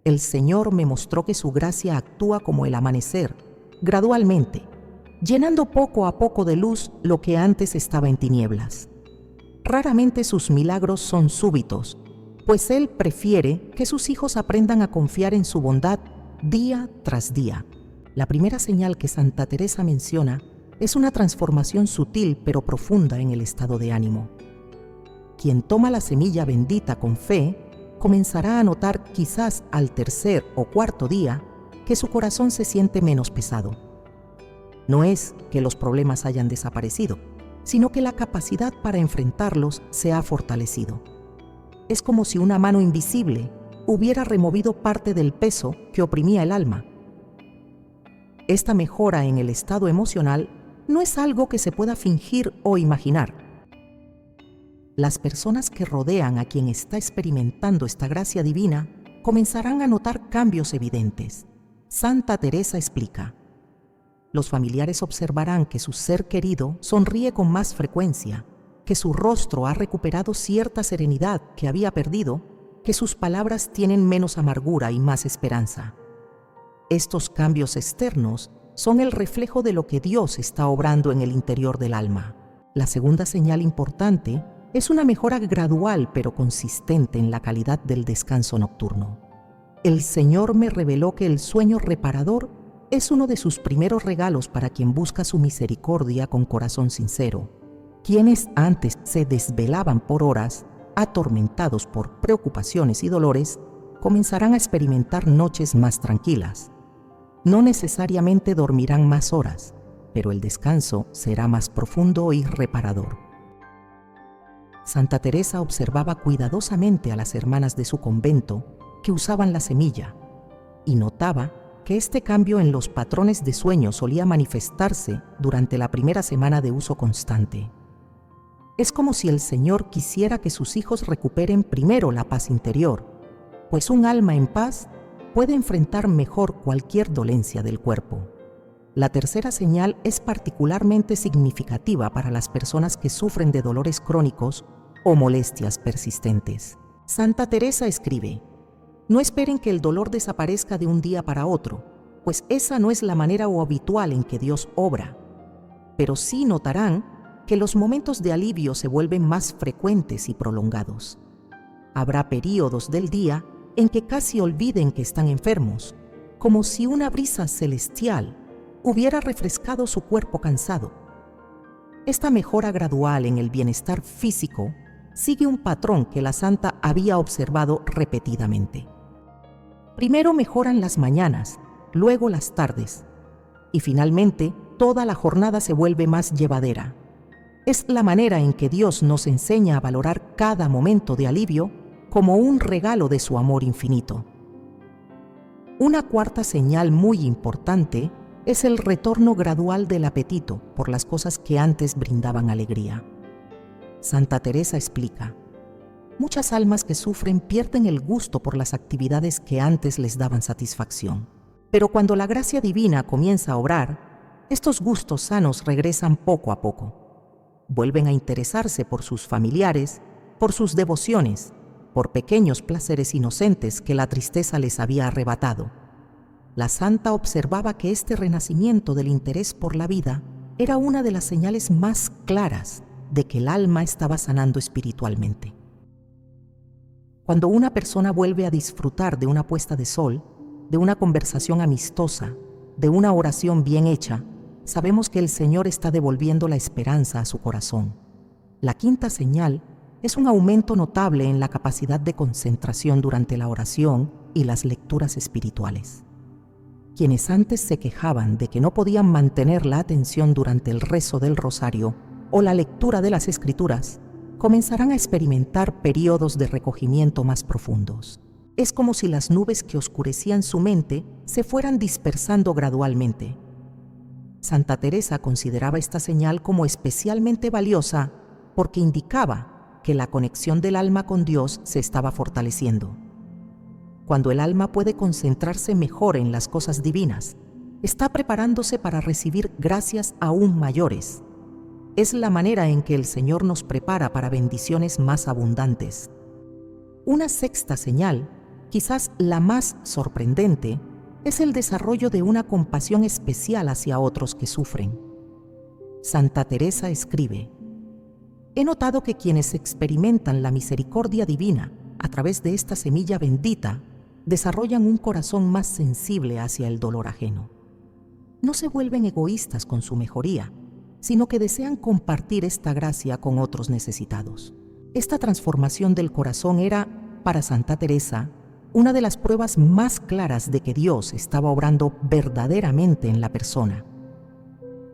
Speaker 1: El Señor me mostró que su gracia actúa como el amanecer, gradualmente, llenando poco a poco de luz lo que antes estaba en tinieblas. Raramente sus milagros son súbitos, pues Él prefiere que sus hijos aprendan a confiar en su bondad día tras día. La primera señal que Santa Teresa menciona es una transformación sutil pero profunda en el estado de ánimo. Quien toma la semilla bendita con fe comenzará a notar, quizás al tercer o cuarto día, que su corazón se siente menos pesado. No es que los problemas hayan desaparecido, sino que la capacidad para enfrentarlos se ha fortalecido. Es como si una mano invisible hubiera removido parte del peso que oprimía el alma. Esta mejora en el estado emocional no es algo que se pueda fingir o imaginar. Las personas que rodean a quien está experimentando esta gracia divina comenzarán a notar cambios evidentes. Santa Teresa explica: los familiares observarán que su ser querido sonríe con más frecuencia, que su rostro ha recuperado cierta serenidad que había perdido, que sus palabras tienen menos amargura y más esperanza. Estos cambios externos son el reflejo de lo que Dios está obrando en el interior del alma. La segunda señal importante es una mejora gradual pero consistente en la calidad del descanso nocturno. El Señor me reveló que el sueño reparador es uno de sus primeros regalos para quien busca su misericordia con corazón sincero. Quienes antes se desvelaban por horas, atormentados por preocupaciones y dolores, comenzarán a experimentar noches más tranquilas. No necesariamente dormirán más horas, pero el descanso será más profundo y reparador. Santa Teresa observaba cuidadosamente a las hermanas de su convento que usaban la semilla y notaba que este cambio en los patrones de sueño solía manifestarse durante la primera semana de uso constante. Es como si el Señor quisiera que sus hijos recuperen primero la paz interior, pues un alma en paz puede enfrentar mejor cualquier dolencia del cuerpo. La tercera señal es particularmente significativa para las personas que sufren de dolores crónicos o molestias persistentes. Santa Teresa escribe: no esperen que el dolor desaparezca de un día para otro, pues esa no es la manera o habitual en que Dios obra. Pero sí notarán que los momentos de alivio se vuelven más frecuentes y prolongados. Habrá períodos del día en que casi olviden que están enfermos, como si una brisa celestial hubiera refrescado su cuerpo cansado. Esta mejora gradual en el bienestar físico sigue un patrón que la santa había observado repetidamente. Primero mejoran las mañanas, luego las tardes, y finalmente toda la jornada se vuelve más llevadera. Es la manera en que Dios nos enseña a valorar cada momento de alivio como un regalo de su amor infinito. Una cuarta señal muy importante es el retorno gradual del apetito por las cosas que antes brindaban alegría. Santa Teresa explica: muchas almas que sufren pierden el gusto por las actividades que antes les daban satisfacción. Pero cuando la gracia divina comienza a obrar, estos gustos sanos regresan poco a poco. Vuelven a interesarse por sus familiares, por sus devociones, por pequeños placeres inocentes que la tristeza les había arrebatado. La santa observaba que este renacimiento del interés por la vida era una de las señales más claras de que el alma estaba sanando espiritualmente. Cuando una persona vuelve a disfrutar de una puesta de sol, de una conversación amistosa, de una oración bien hecha, sabemos que el Señor está devolviendo la esperanza a su corazón. La quinta señal es un aumento notable en la capacidad de concentración durante la oración y las lecturas espirituales. Quienes antes se quejaban de que no podían mantener la atención durante el rezo del rosario o la lectura de las Escrituras, comenzarán a experimentar periodos de recogimiento más profundos. Es como si las nubes que oscurecían su mente se fueran dispersando gradualmente. Santa Teresa consideraba esta señal como especialmente valiosa porque indicaba que la conexión del alma con Dios se estaba fortaleciendo. Cuando el alma puede concentrarse mejor en las cosas divinas, está preparándose para recibir gracias aún mayores. Es la manera en que el Señor nos prepara para bendiciones más abundantes. Una sexta señal, quizás la más sorprendente, es el desarrollo de una compasión especial hacia otros que sufren. Santa Teresa escribe: he notado que quienes experimentan la misericordia divina a través de esta semilla bendita desarrollan un corazón más sensible hacia el dolor ajeno. No se vuelven egoístas con su mejoría, sino que desean compartir esta gracia con otros necesitados. Esta transformación del corazón era, para Santa Teresa, una de las pruebas más claras de que Dios estaba obrando verdaderamente en la persona.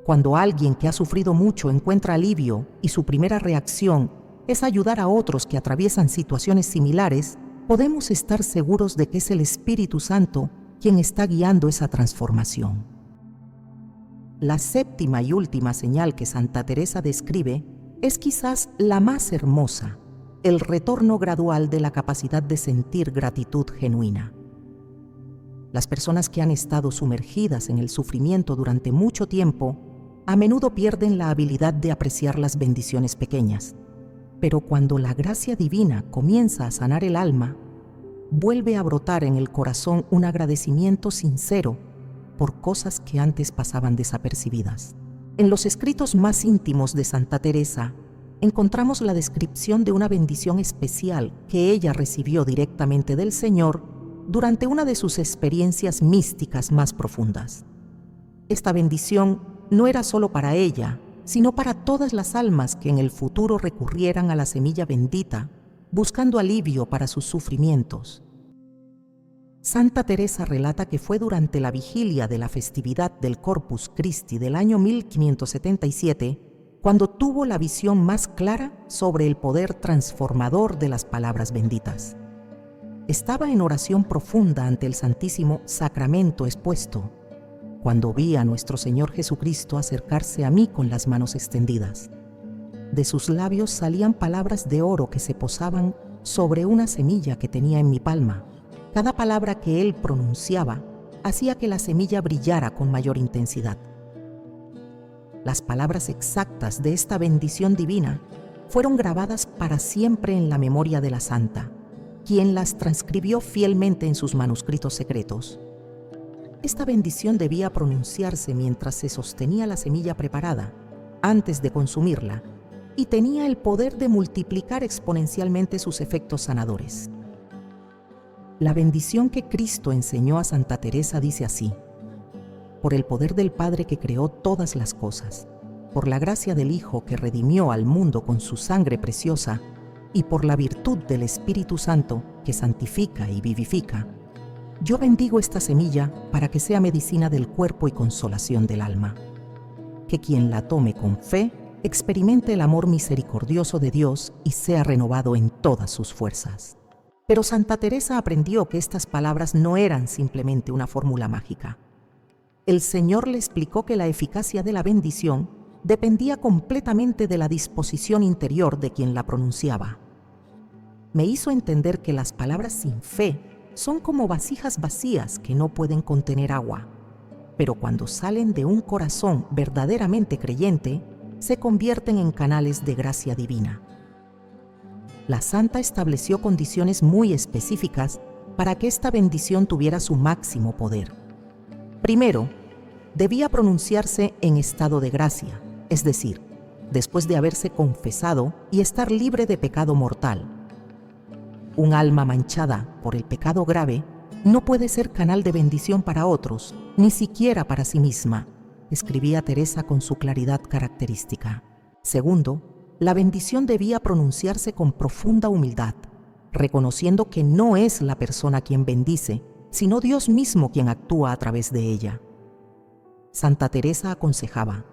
Speaker 1: Cuando alguien que ha sufrido mucho encuentra alivio y su primera reacción es ayudar a otros que atraviesan situaciones similares, podemos estar seguros de que es el Espíritu Santo quien está guiando esa transformación. La séptima y última señal que Santa Teresa describe es quizás la más hermosa: el retorno gradual de la capacidad de sentir gratitud genuina. Las personas que han estado sumergidas en el sufrimiento durante mucho tiempo a menudo pierden la habilidad de apreciar las bendiciones pequeñas. Pero cuando la gracia divina comienza a sanar el alma, vuelve a brotar en el corazón un agradecimiento sincero por cosas que antes pasaban desapercibidas. En los escritos más íntimos de Santa Teresa, encontramos la descripción de una bendición especial que ella recibió directamente del Señor durante una de sus experiencias místicas más profundas. Esta bendición no era solo para ella, sino para todas las almas que en el futuro recurrieran a la semilla bendita, buscando alivio para sus sufrimientos. Santa Teresa relata que fue durante la vigilia de la festividad del Corpus Christi del año 1577 cuando tuvo la visión más clara sobre el poder transformador de las palabras benditas. Estaba en oración profunda ante el Santísimo Sacramento expuesto, cuando vi a nuestro Señor Jesucristo acercarse a mí con las manos extendidas. De sus labios salían palabras de oro que se posaban sobre una semilla que tenía en mi palma. Cada palabra que él pronunciaba hacía que la semilla brillara con mayor intensidad. Las palabras exactas de esta bendición divina fueron grabadas para siempre en la memoria de la santa, quien las transcribió fielmente en sus manuscritos secretos. Esta bendición debía pronunciarse mientras se sostenía la semilla preparada, antes de consumirla, y tenía el poder de multiplicar exponencialmente sus efectos sanadores. La bendición que Cristo enseñó a Santa Teresa dice así: por el poder del Padre que creó todas las cosas, por la gracia del Hijo que redimió al mundo con su sangre preciosa, y por la virtud del Espíritu Santo que santifica y vivifica, yo bendigo esta semilla para que sea medicina del cuerpo y consolación del alma. Que quien la tome con fe experimente el amor misericordioso de Dios y sea renovado en todas sus fuerzas. Pero Santa Teresa aprendió que estas palabras no eran simplemente una fórmula mágica. El Señor le explicó que la eficacia de la bendición dependía completamente de la disposición interior de quien la pronunciaba. Me hizo entender que las palabras sin fe son como vasijas vacías que no pueden contener agua, pero cuando salen de un corazón verdaderamente creyente, se convierten en canales de gracia divina. La santa estableció condiciones muy específicas para que esta bendición tuviera su máximo poder. Primero, debía pronunciarse en estado de gracia, es decir, después de haberse confesado y estar libre de pecado mortal. Un alma manchada por el pecado grave no puede ser canal de bendición para otros, ni siquiera para sí misma, escribía Teresa con su claridad característica. Segundo, la bendición debía pronunciarse con profunda humildad, reconociendo que no es la persona quien bendice, sino Dios mismo quien actúa a través de ella. Santa Teresa aconsejaba: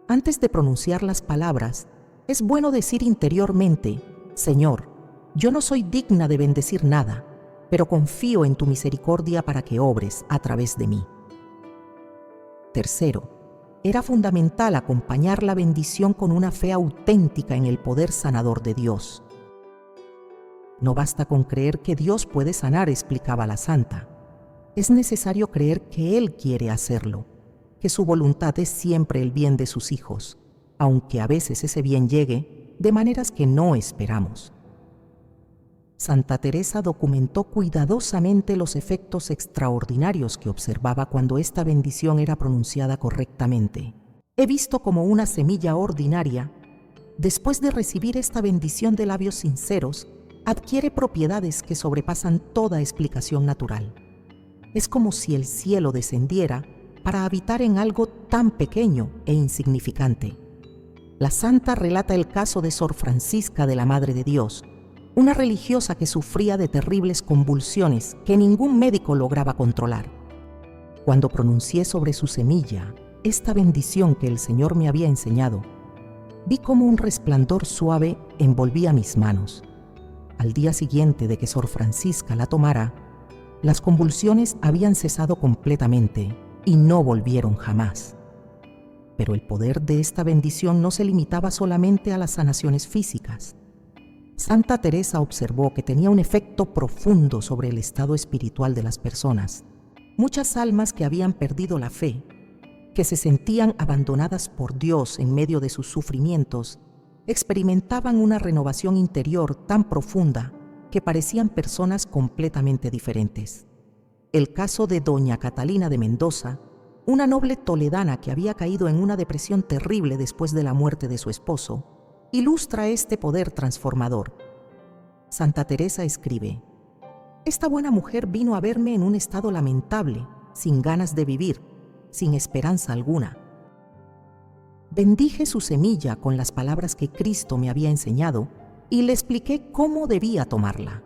Speaker 1: antes de pronunciar las palabras, es bueno decir interiormente: Señor, yo no soy digna de bendecir nada, pero confío en tu misericordia para que obres a través de mí. Tercero, era fundamental acompañar la bendición con una fe auténtica en el poder sanador de Dios. No basta con creer que Dios puede sanar, explicaba la santa. Es necesario creer que Él quiere hacerlo, que su voluntad es siempre el bien de sus hijos, aunque a veces ese bien llegue de maneras que no esperamos. Santa Teresa documentó cuidadosamente los efectos extraordinarios que observaba cuando esta bendición era pronunciada correctamente. He visto como una semilla ordinaria, después de recibir esta bendición de labios sinceros, adquiere propiedades que sobrepasan toda explicación natural. Es como si el cielo descendiera para habitar en algo tan pequeño e insignificante. La santa relata el caso de Sor Francisca de la Madre de Dios, una religiosa que sufría de terribles convulsiones que ningún médico lograba controlar. Cuando pronuncié sobre su semilla esta bendición que el Señor me había enseñado, vi cómo un resplandor suave envolvía mis manos. Al día siguiente de que Sor Francisca la tomara, las convulsiones habían cesado completamente y no volvieron jamás. Pero el poder de esta bendición no se limitaba solamente a las sanaciones físicas. Santa Teresa observó que tenía un efecto profundo sobre el estado espiritual de las personas. Muchas almas que habían perdido la fe, que se sentían abandonadas por Dios en medio de sus sufrimientos, experimentaban una renovación interior tan profunda que parecían personas completamente diferentes. El caso de doña Catalina de Mendoza, una noble toledana que había caído en una depresión terrible después de la muerte de su esposo, ilustra este poder transformador. Santa Teresa escribe: «Esta buena mujer vino a verme en un estado lamentable, sin ganas de vivir, sin esperanza alguna. Bendije su semilla con las palabras que Cristo me había enseñado y le expliqué cómo debía tomarla.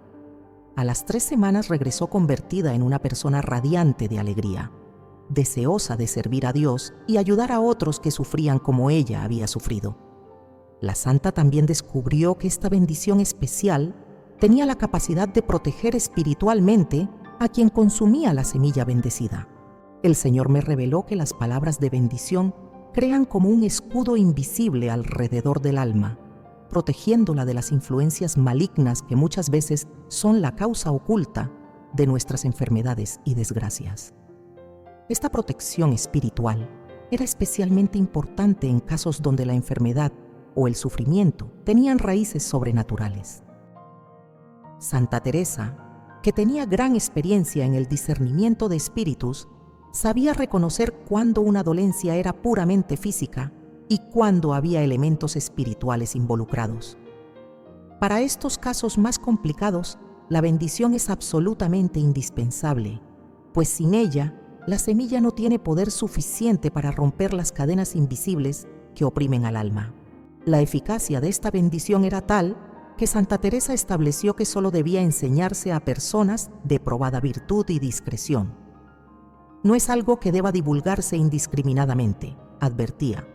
Speaker 1: A las 3 semanas regresó convertida en una persona radiante de alegría, deseosa de servir a Dios y ayudar a otros que sufrían como ella había sufrido. La santa también descubrió que esta bendición especial tenía la capacidad de proteger espiritualmente a quien consumía la semilla bendecida. El Señor me reveló que las palabras de bendición crean como un escudo invisible alrededor del alma, protegiéndola de las influencias malignas que muchas veces son la causa oculta de nuestras enfermedades y desgracias. Esta protección espiritual era especialmente importante en casos donde la enfermedad o el sufrimiento tenían raíces sobrenaturales. Santa Teresa, que tenía gran experiencia en el discernimiento de espíritus, sabía reconocer cuándo una dolencia era puramente física y cuándo había elementos espirituales involucrados. Para estos casos más complicados, la bendición es absolutamente indispensable, pues sin ella, la semilla no tiene poder suficiente para romper las cadenas invisibles que oprimen al alma. La eficacia de esta bendición era tal que Santa Teresa estableció que solo debía enseñarse a personas de probada virtud y discreción. No es algo que deba divulgarse indiscriminadamente, advertía,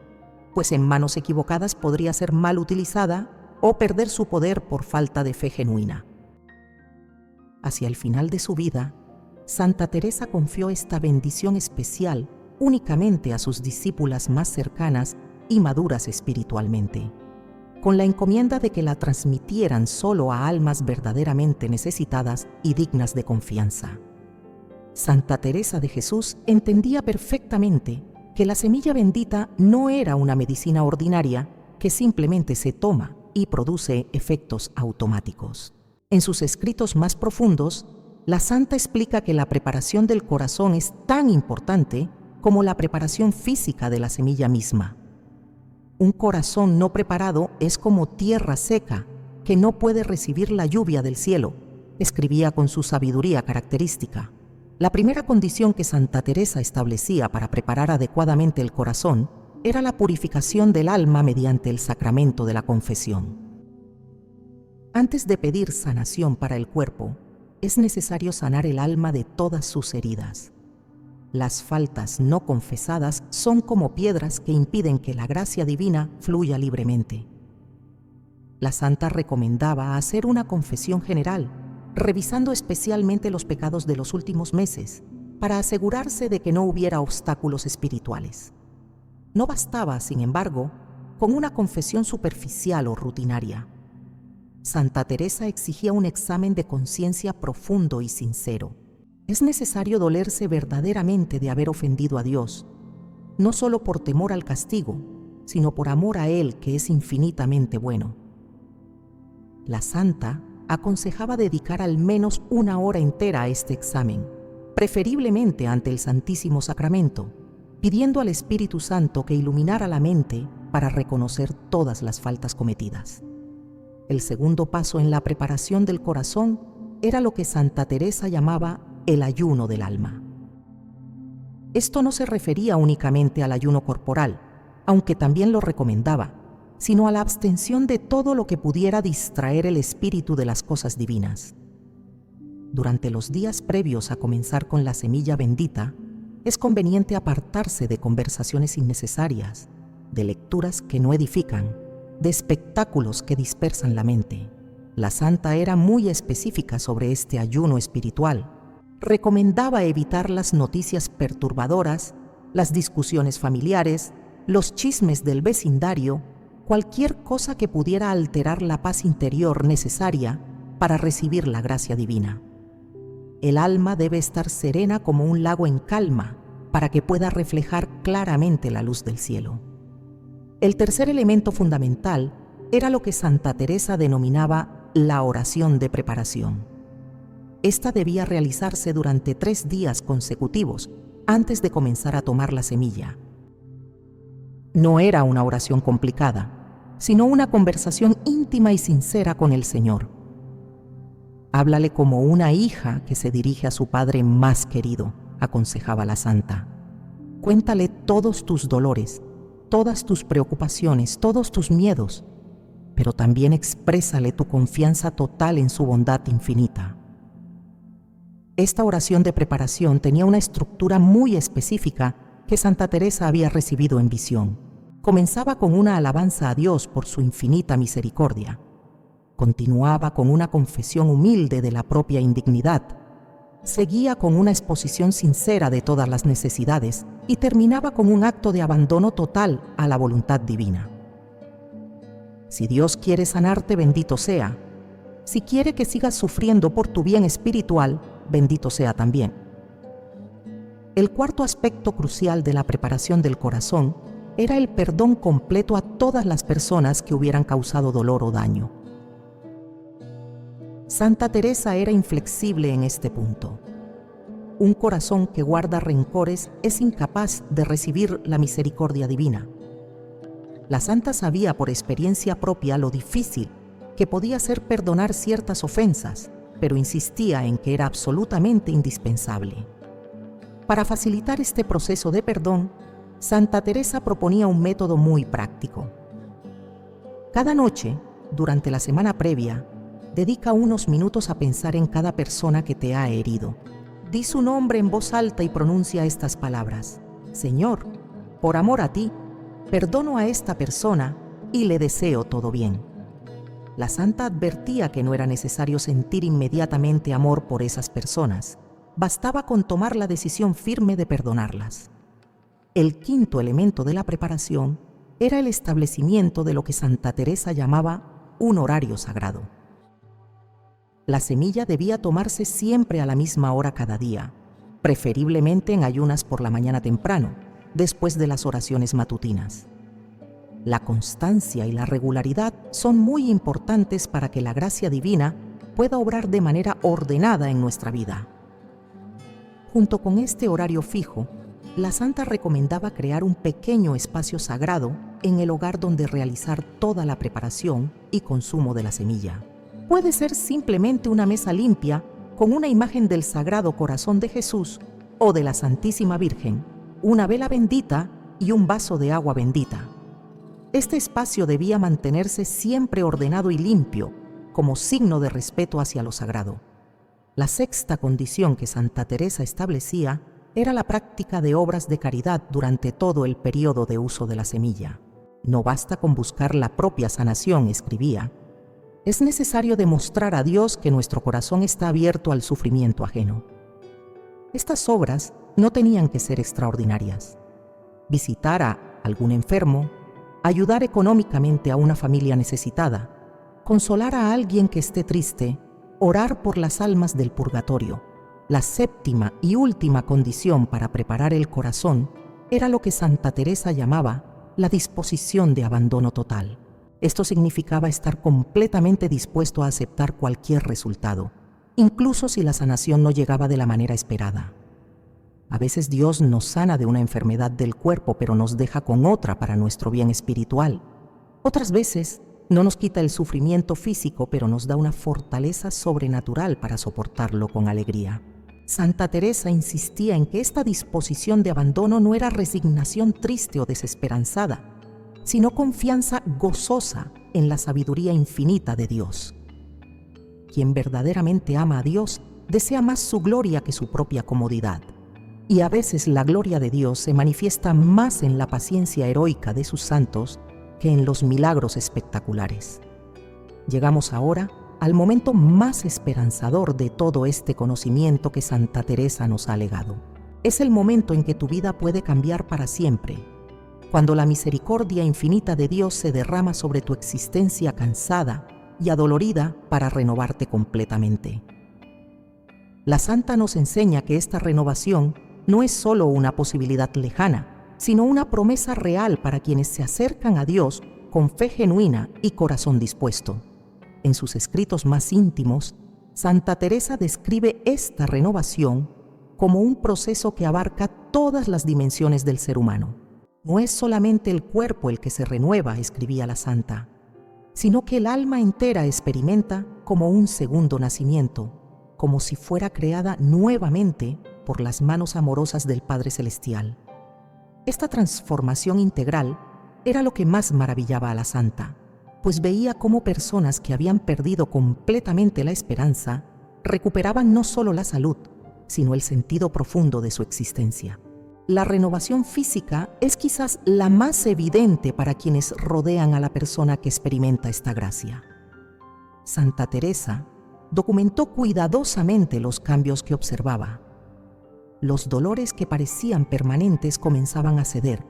Speaker 1: pues en manos equivocadas podría ser mal utilizada o perder su poder por falta de fe genuina. Hacia el final de su vida, Santa Teresa confió esta bendición especial únicamente a sus discípulas más cercanas y maduras espiritualmente, con la encomienda de que la transmitieran solo a almas verdaderamente necesitadas y dignas de confianza. Santa Teresa de Jesús entendía perfectamente que la semilla bendita no era una medicina ordinaria que simplemente se toma y produce efectos automáticos. En sus escritos más profundos, la santa explica que la preparación del corazón es tan importante como la preparación física de la semilla misma. Un corazón no preparado es como tierra seca que no puede recibir la lluvia del cielo, escribía con su sabiduría característica. La primera condición que Santa Teresa establecía para preparar adecuadamente el corazón era la purificación del alma mediante el sacramento de la confesión. Antes de pedir sanación para el cuerpo, es necesario sanar el alma de todas sus heridas. Las faltas no confesadas son como piedras que impiden que la gracia divina fluya libremente. La santa recomendaba hacer una confesión general, revisando especialmente los pecados de los últimos meses, para asegurarse de que no hubiera obstáculos espirituales. No bastaba, sin embargo, con una confesión superficial o rutinaria. Santa Teresa exigía un examen de conciencia profundo y sincero. Es necesario dolerse verdaderamente de haber ofendido a Dios, no solo por temor al castigo, sino por amor a Él, que es infinitamente bueno. La santa aconsejaba dedicar al menos 1 hora entera a este examen, preferiblemente ante el Santísimo Sacramento, pidiendo al Espíritu Santo que iluminara la mente para reconocer todas las faltas cometidas. El segundo paso en la preparación del corazón era lo que Santa Teresa llamaba el ayuno del alma. Esto no se refería únicamente al ayuno corporal, aunque también lo recomendaba, sino a la abstención de todo lo que pudiera distraer el espíritu de las cosas divinas. Durante los días previos a comenzar con la semilla bendita, es conveniente apartarse de conversaciones innecesarias, de lecturas que no edifican, de espectáculos que dispersan la mente. La santa era muy específica sobre este ayuno espiritual. Recomendaba evitar las noticias perturbadoras, las discusiones familiares, los chismes del vecindario, cualquier cosa que pudiera alterar la paz interior necesaria para recibir la gracia divina. El alma debe estar serena como un lago en calma para que pueda reflejar claramente la luz del cielo. El tercer elemento fundamental era lo que Santa Teresa denominaba la oración de preparación. Esta debía realizarse durante 3 días consecutivos antes de comenzar a tomar la semilla. No era una oración complicada, sino una conversación íntima y sincera con el Señor. Háblale como una hija que se dirige a su padre más querido, aconsejaba la santa. Cuéntale todos tus dolores, todas tus preocupaciones, todos tus miedos, pero también exprésale tu confianza total en su bondad infinita. Esta oración de preparación tenía una estructura muy específica que Santa Teresa había recibido en visión. Comenzaba con una alabanza a Dios por su infinita misericordia. Continuaba con una confesión humilde de la propia indignidad. Seguía con una exposición sincera de todas las necesidades y terminaba con un acto de abandono total a la voluntad divina. Si Dios quiere sanarte, bendito sea. Si quiere que sigas sufriendo por tu bien espiritual, bendito sea también. El cuarto aspecto crucial de la preparación del corazón era el perdón completo a todas las personas que hubieran causado dolor o daño. Santa Teresa era inflexible en este punto. Un corazón que guarda rencores es incapaz de recibir la misericordia divina. La santa sabía por experiencia propia lo difícil que podía ser perdonar ciertas ofensas, pero insistía en que era absolutamente indispensable. Para facilitar este proceso de perdón, Santa Teresa proponía un método muy práctico. Cada noche, durante la semana previa, dedica unos minutos a pensar en cada persona que te ha herido. Di su nombre en voz alta y pronuncia estas palabras: Señor, por amor a ti, perdono a esta persona y le deseo todo bien. La santa advertía que no era necesario sentir inmediatamente amor por esas personas. Bastaba con tomar la decisión firme de perdonarlas. El quinto elemento de la preparación era el establecimiento de lo que Santa Teresa llamaba un horario sagrado. La semilla debía tomarse siempre a la misma hora cada día, preferiblemente en ayunas por la mañana temprano, después de las oraciones matutinas. La constancia y la regularidad son muy importantes para que la gracia divina pueda obrar de manera ordenada en nuestra vida. Junto con este horario fijo, la santa recomendaba crear un pequeño espacio sagrado en el hogar donde realizar toda la preparación y consumo de la semilla. Puede ser simplemente una mesa limpia con una imagen del Sagrado Corazón de Jesús o de la Santísima Virgen, una vela bendita y un vaso de agua bendita. Este espacio debía mantenerse siempre ordenado y limpio, como signo de respeto hacia lo sagrado. La sexta condición que Santa Teresa establecía era la práctica de obras de caridad durante todo el periodo de uso de la semilla. No basta con buscar la propia sanación, escribía. Es necesario demostrar a Dios que nuestro corazón está abierto al sufrimiento ajeno. Estas obras no tenían que ser extraordinarias. Visitar a algún enfermo, ayudar económicamente a una familia necesitada, consolar a alguien que esté triste, orar por las almas del purgatorio. La séptima y última condición para preparar el corazón era lo que Santa Teresa llamaba la disposición de abandono total. Esto significaba estar completamente dispuesto a aceptar cualquier resultado, incluso si la sanación no llegaba de la manera esperada. A veces Dios nos sana de una enfermedad del cuerpo, pero nos deja con otra para nuestro bien espiritual. Otras veces no nos quita el sufrimiento físico, pero nos da una fortaleza sobrenatural para soportarlo con alegría. Santa Teresa insistía en que esta disposición de abandono no era resignación triste o desesperanzada, sino confianza gozosa en la sabiduría infinita de Dios. Quien verdaderamente ama a Dios desea más su gloria que su propia comodidad. Y a veces la gloria de Dios se manifiesta más en la paciencia heroica de sus santos que en los milagros espectaculares. Llegamos ahora al momento más esperanzador de todo este conocimiento que Santa Teresa nos ha legado. Es el momento en que tu vida puede cambiar para siempre, cuando la misericordia infinita de Dios se derrama sobre tu existencia cansada y adolorida para renovarte completamente. La santa nos enseña que esta renovación no es solo una posibilidad lejana, sino una promesa real para quienes se acercan a Dios con fe genuina y corazón dispuesto. En sus escritos más íntimos, Santa Teresa describe esta renovación como un proceso que abarca todas las dimensiones del ser humano. No es solamente el cuerpo el que se renueva, escribía la santa, sino que el alma entera experimenta como un segundo nacimiento, como si fuera creada nuevamente por las manos amorosas del Padre Celestial. Esta transformación integral era lo que más maravillaba a la santa, pues veía cómo personas que habían perdido completamente la esperanza recuperaban no solo la salud, sino el sentido profundo de su existencia. La renovación física es quizás la más evidente para quienes rodean a la persona que experimenta esta gracia. Santa Teresa documentó cuidadosamente los cambios que observaba. Los dolores que parecían permanentes comenzaban a ceder.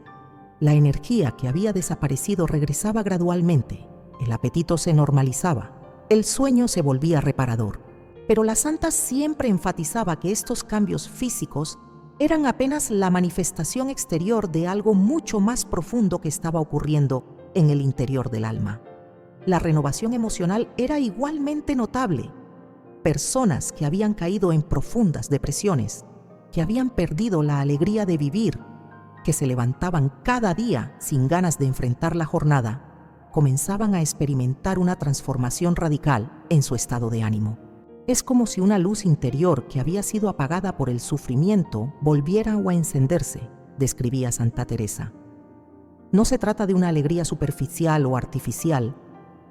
Speaker 1: La energía que había desaparecido regresaba gradualmente. El apetito se normalizaba. El sueño se volvía reparador. Pero la santa siempre enfatizaba que estos cambios físicos eran apenas la manifestación exterior de algo mucho más profundo que estaba ocurriendo en el interior del alma. La renovación emocional era igualmente notable. Personas que habían caído en profundas depresiones, que habían perdido la alegría de vivir, que se levantaban cada día sin ganas de enfrentar la jornada, comenzaban a experimentar una transformación radical en su estado de ánimo. Es como si una luz interior que había sido apagada por el sufrimiento volviera a encenderse, describía Santa Teresa. No se trata de una alegría superficial o artificial,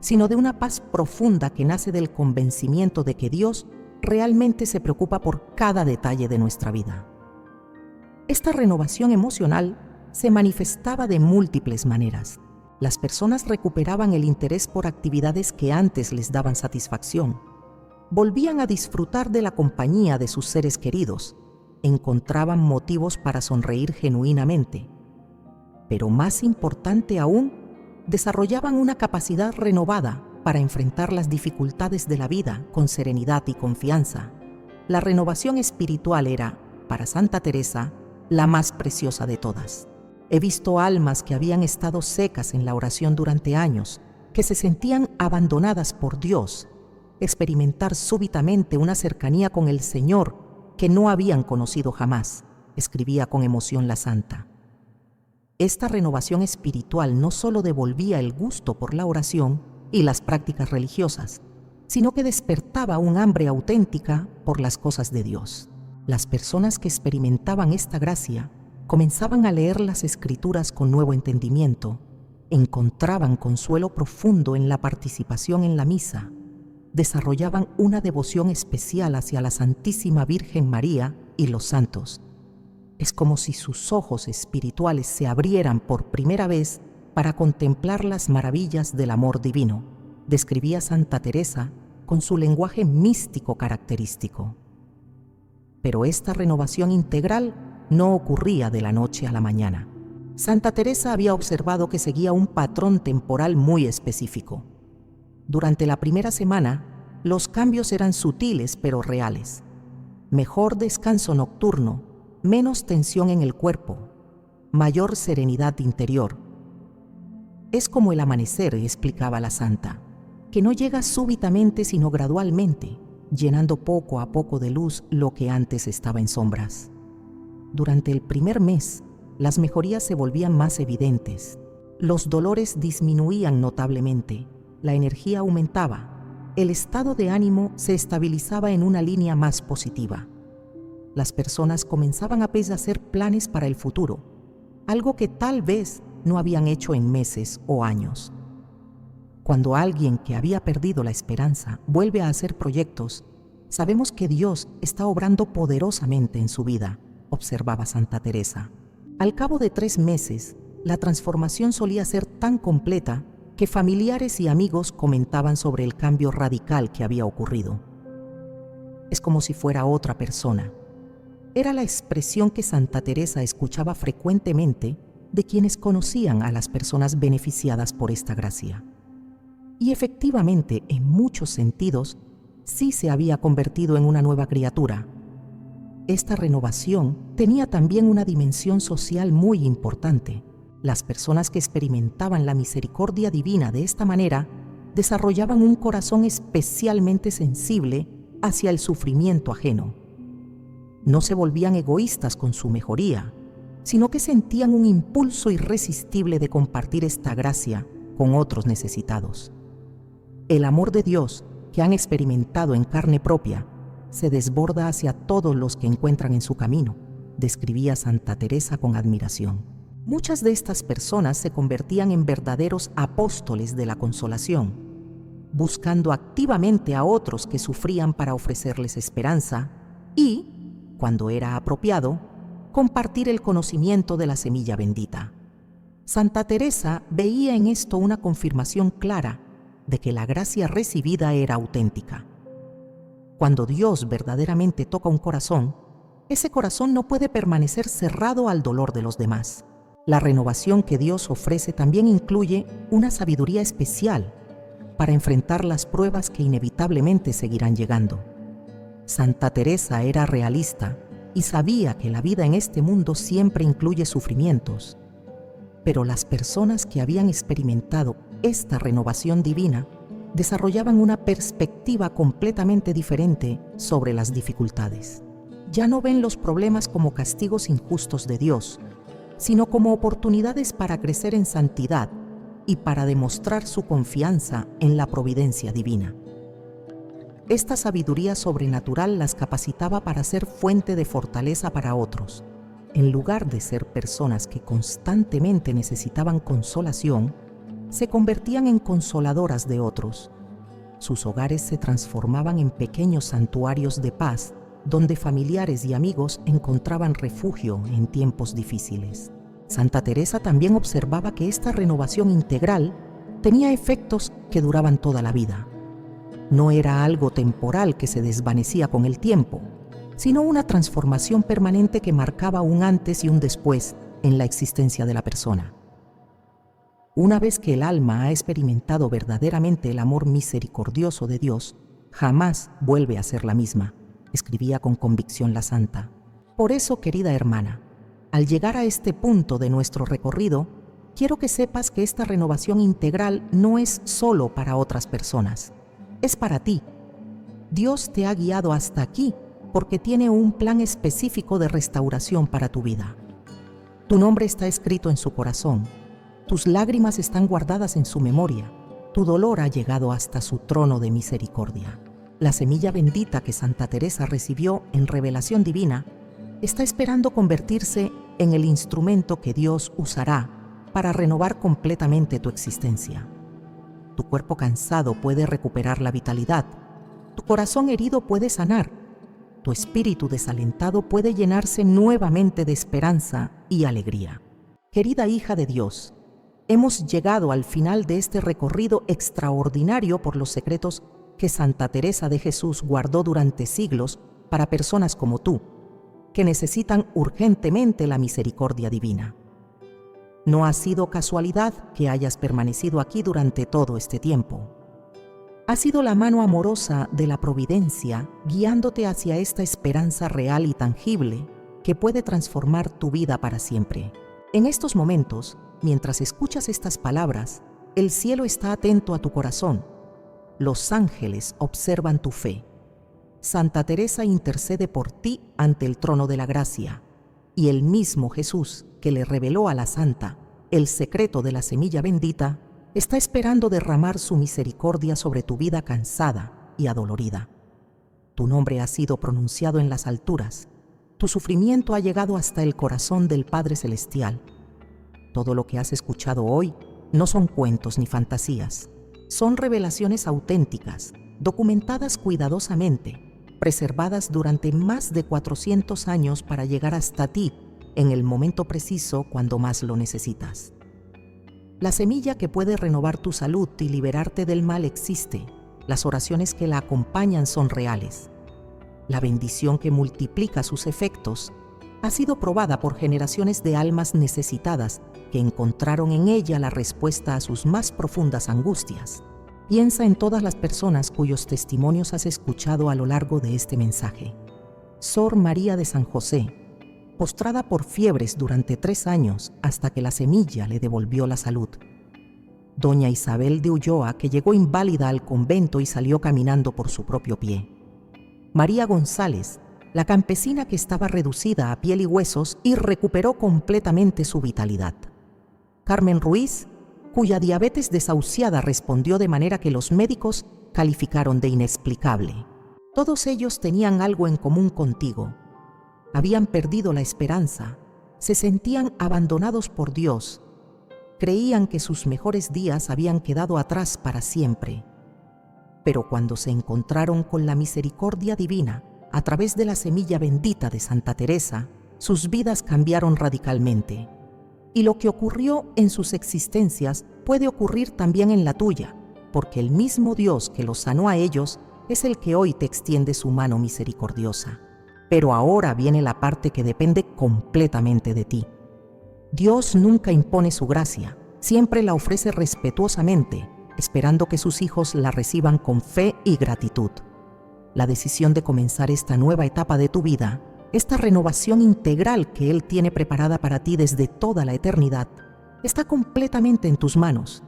Speaker 1: sino de una paz profunda que nace del convencimiento de que Dios realmente se preocupa por cada detalle de nuestra vida. Esta renovación emocional se manifestaba de múltiples maneras. Las personas recuperaban el interés por actividades que antes les daban satisfacción. Volvían a disfrutar de la compañía de sus seres queridos, encontraban motivos para sonreír genuinamente. Pero más importante aún, desarrollaban una capacidad renovada para enfrentar las dificultades de la vida con serenidad y confianza. La renovación espiritual era, para Santa Teresa, la más preciosa de todas. He visto almas que habían estado secas en la oración durante años, que se sentían abandonadas por Dios, experimentar súbitamente una cercanía con el Señor que no habían conocido jamás, escribía con emoción la santa. Esta renovación espiritual no solo devolvía el gusto por la oración y las prácticas religiosas, sino que despertaba un hambre auténtica por las cosas de Dios. Las personas que experimentaban esta gracia comenzaban a leer las Escrituras con nuevo entendimiento, encontraban consuelo profundo en la participación en la misa, desarrollaban una devoción especial hacia la Santísima Virgen María y los santos. Es como si sus ojos espirituales se abrieran por primera vez para contemplar las maravillas del amor divino, describía Santa Teresa con su lenguaje místico característico. Pero esta renovación integral no ocurría de la noche a la mañana. Santa Teresa había observado que seguía un patrón temporal muy específico. Durante la primera semana, los cambios eran sutiles pero reales. Mejor descanso nocturno, menos tensión en el cuerpo, mayor serenidad interior. Es como el amanecer, explicaba la santa, que no llega súbitamente sino gradualmente, llenando poco a poco de luz lo que antes estaba en sombras. Durante el primer mes, las mejorías se volvían más evidentes. Los dolores disminuían notablemente, la energía aumentaba, el estado de ánimo se estabilizaba en una línea más positiva. Las personas comenzaban a hacer planes para el futuro, algo que tal vez no habían hecho en meses o años. Cuando alguien que había perdido la esperanza vuelve a hacer proyectos, sabemos que Dios está obrando poderosamente en su vida, observaba Santa Teresa. Al cabo de 3 meses, la transformación solía ser tan completa que familiares y amigos comentaban sobre el cambio radical que había ocurrido. Es como si fuera otra persona. Era la expresión que Santa Teresa escuchaba frecuentemente de quienes conocían a las personas beneficiadas por esta gracia. Y efectivamente, en muchos sentidos, sí se había convertido en una nueva criatura. Esta renovación tenía también una dimensión social muy importante. Las personas que experimentaban la misericordia divina de esta manera desarrollaban un corazón especialmente sensible hacia el sufrimiento ajeno. No se volvían egoístas con su mejoría, sino que sentían un impulso irresistible de compartir esta gracia con otros necesitados. El amor de Dios que han experimentado en carne propia se desborda hacia todos los que encuentran en su camino, describía Santa Teresa con admiración. Muchas de estas personas se convertían en verdaderos apóstoles de la consolación, buscando activamente a otros que sufrían para ofrecerles esperanza y, cuando era apropiado, compartir el conocimiento de la semilla bendita. Santa Teresa veía en esto una confirmación clara de que la gracia recibida era auténtica. Cuando Dios verdaderamente toca un corazón, ese corazón no puede permanecer cerrado al dolor de los demás. La renovación que Dios ofrece también incluye una sabiduría especial para enfrentar las pruebas que inevitablemente seguirán llegando. Santa Teresa era realista y sabía que la vida en este mundo siempre incluye sufrimientos. Pero las personas que habían experimentado esta renovación divina desarrollaban una perspectiva completamente diferente sobre las dificultades. Ya no ven los problemas como castigos injustos de Dios, sino como oportunidades para crecer en santidad y para demostrar su confianza en la providencia divina. Esta sabiduría sobrenatural las capacitaba para ser fuente de fortaleza para otros. En lugar de ser personas que constantemente necesitaban consolación, se convertían en consoladoras de otros. Sus hogares se transformaban en pequeños santuarios de paz, donde familiares y amigos encontraban refugio en tiempos difíciles. Santa Teresa también observaba que esta renovación integral tenía efectos que duraban toda la vida. No era algo temporal que se desvanecía con el tiempo, sino una transformación permanente que marcaba un antes y un después en la existencia de la persona. Una vez que el alma ha experimentado verdaderamente el amor misericordioso de Dios, jamás vuelve a ser la misma, escribía con convicción la santa. Por eso, querida hermana, al llegar a este punto de nuestro recorrido, quiero que sepas que esta renovación integral no es solo para otras personas, es para ti. Dios te ha guiado hasta aquí porque tiene un plan específico de restauración para tu vida. Tu nombre está escrito en su corazón, tus lágrimas están guardadas en su memoria, tu dolor ha llegado hasta su trono de misericordia. La semilla bendita que Santa Teresa recibió en revelación divina está esperando convertirse en el instrumento que Dios usará para renovar completamente tu existencia. Tu cuerpo cansado puede recuperar la vitalidad, tu corazón herido puede sanar, tu espíritu desalentado puede llenarse nuevamente de esperanza y alegría. Querida hija de Dios, hemos llegado al final de este recorrido extraordinario por los secretos que Santa Teresa de Jesús guardó durante siglos para personas como tú, que necesitan urgentemente la misericordia divina. No ha sido casualidad que hayas permanecido aquí durante todo este tiempo. Ha sido la mano amorosa de la providencia guiándote hacia esta esperanza real y tangible que puede transformar tu vida para siempre. En estos momentos, mientras escuchas estas palabras, el cielo está atento a tu corazón. Los ángeles observan tu fe. Santa Teresa intercede por ti ante el trono de la gracia, y el mismo Jesús, que le reveló a la santa el secreto de la semilla bendita, está esperando derramar su misericordia sobre tu vida cansada y adolorida. Tu nombre ha sido pronunciado en las alturas, tu sufrimiento ha llegado hasta el corazón del Padre Celestial. Todo lo que has escuchado hoy no son cuentos ni fantasías, son revelaciones auténticas, documentadas cuidadosamente, preservadas durante más de 400 años para llegar hasta ti en el momento preciso cuando más lo necesitas. La semilla que puede renovar tu salud y liberarte del mal existe. Las oraciones que la acompañan son reales. La bendición que multiplica sus efectos ha sido probada por generaciones de almas necesitadas que encontraron en ella la respuesta a sus más profundas angustias. Piensa en todas las personas cuyos testimonios has escuchado a lo largo de este mensaje. Sor María de San José, postrada por fiebres durante 3 años hasta que la semilla le devolvió la salud. Doña Isabel de Ulloa, que llegó inválida al convento y salió caminando por su propio pie. María González, la campesina que estaba reducida a piel y huesos y recuperó completamente su vitalidad. Carmen Ruiz, cuya diabetes desahuciada respondió de manera que los médicos calificaron de inexplicable. Todos ellos tenían algo en común contigo. Habían perdido la esperanza, se sentían abandonados por Dios, creían que sus mejores días habían quedado atrás para siempre. Pero cuando se encontraron con la misericordia divina a través de la semilla bendita de Santa Teresa, sus vidas cambiaron radicalmente. Y lo que ocurrió en sus existencias puede ocurrir también en la tuya, porque el mismo Dios que los sanó a ellos es el que hoy te extiende su mano misericordiosa. Pero ahora viene la parte que depende completamente de ti. Dios nunca impone su gracia, siempre la ofrece respetuosamente, esperando que sus hijos la reciban con fe y gratitud. La decisión de comenzar esta nueva etapa de tu vida, esta renovación integral que Él tiene preparada para ti desde toda la eternidad, está completamente en tus manos.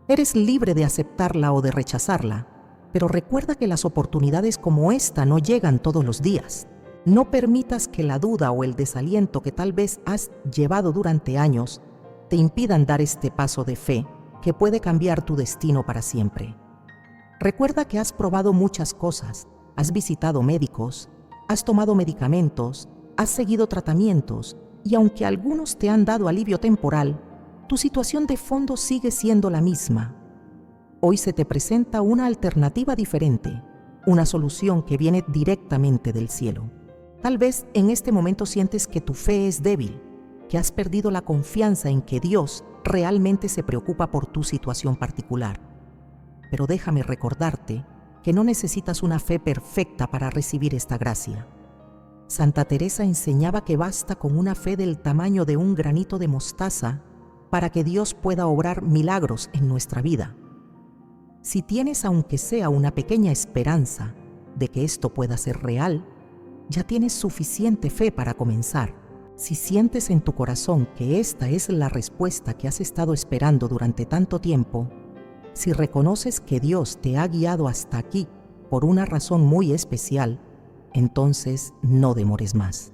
Speaker 1: Eres libre de aceptarla o de rechazarla, pero recuerda que las oportunidades como esta no llegan todos los días. No permitas que la duda o el desaliento que tal vez has llevado durante años te impidan dar este paso de fe que puede cambiar tu destino para siempre. Recuerda que has probado muchas cosas, has visitado médicos, has tomado medicamentos, has seguido tratamientos y aunque algunos te han dado alivio temporal, tu situación de fondo sigue siendo la misma. Hoy se te presenta una alternativa diferente, una solución que viene directamente del cielo. Tal vez en este momento sientes que tu fe es débil, que has perdido la confianza en que Dios realmente se preocupa por tu situación particular. Pero déjame recordarte que no necesitas una fe perfecta para recibir esta gracia. Santa Teresa enseñaba que basta con una fe del tamaño de un granito de mostaza para que Dios pueda obrar milagros en nuestra vida. Si tienes aunque sea una pequeña esperanza de que esto pueda ser real, ya tienes suficiente fe para comenzar. Si sientes en tu corazón que esta es la respuesta que has estado esperando durante tanto tiempo, si reconoces que Dios te ha guiado hasta aquí por una razón muy especial, entonces no demores más.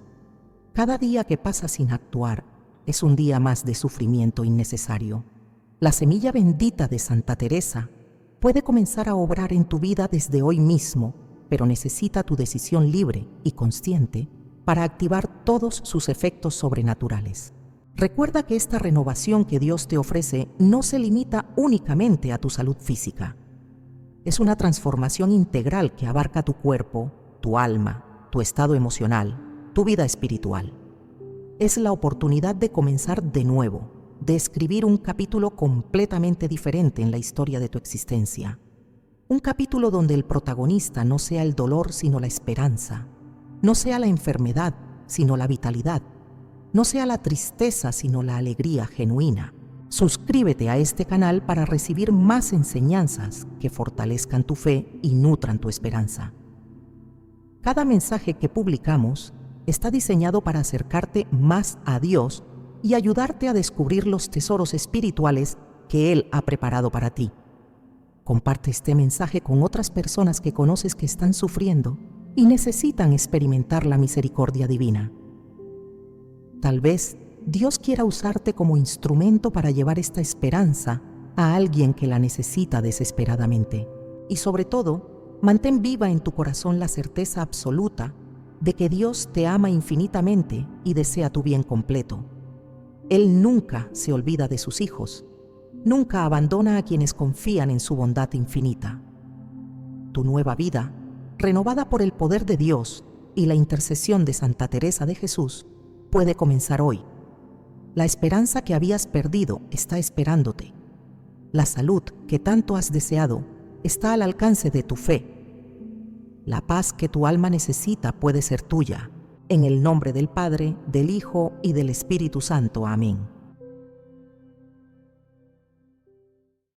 Speaker 1: Cada día que pasa sin actuar es un día más de sufrimiento innecesario. La semilla bendita de Santa Teresa puede comenzar a obrar en tu vida desde hoy mismo, pero necesita tu decisión libre y consciente para activar todos sus efectos sobrenaturales. Recuerda que esta renovación que Dios te ofrece no se limita únicamente a tu salud física. Es una transformación integral que abarca tu cuerpo, tu alma, tu estado emocional, tu vida espiritual. Es la oportunidad de comenzar de nuevo, de escribir un capítulo completamente diferente en la historia de tu existencia. Un capítulo donde el protagonista no sea el dolor sino la esperanza, no sea la enfermedad sino la vitalidad, no sea la tristeza sino la alegría genuina. Suscríbete a este canal para recibir más enseñanzas que fortalezcan tu fe y nutran tu esperanza. Cada mensaje que publicamos está diseñado para acercarte más a Dios y ayudarte a descubrir los tesoros espirituales que Él ha preparado para ti. Comparte este mensaje con otras personas que conoces que están sufriendo y necesitan experimentar la misericordia divina. Tal vez Dios quiera usarte como instrumento para llevar esta esperanza a alguien que la necesita desesperadamente. Y sobre todo, mantén viva en tu corazón la certeza absoluta de que Dios te ama infinitamente y desea tu bien completo. Él nunca se olvida de sus hijos. Nunca abandona a quienes confían en su bondad infinita. Tu nueva vida, renovada por el poder de Dios y la intercesión de Santa Teresa de Jesús, puede comenzar hoy. La esperanza que habías perdido está esperándote. La salud que tanto has deseado está al alcance de tu fe. La paz que tu alma necesita puede ser tuya. En el nombre del Padre, del Hijo y del Espíritu Santo. Amén.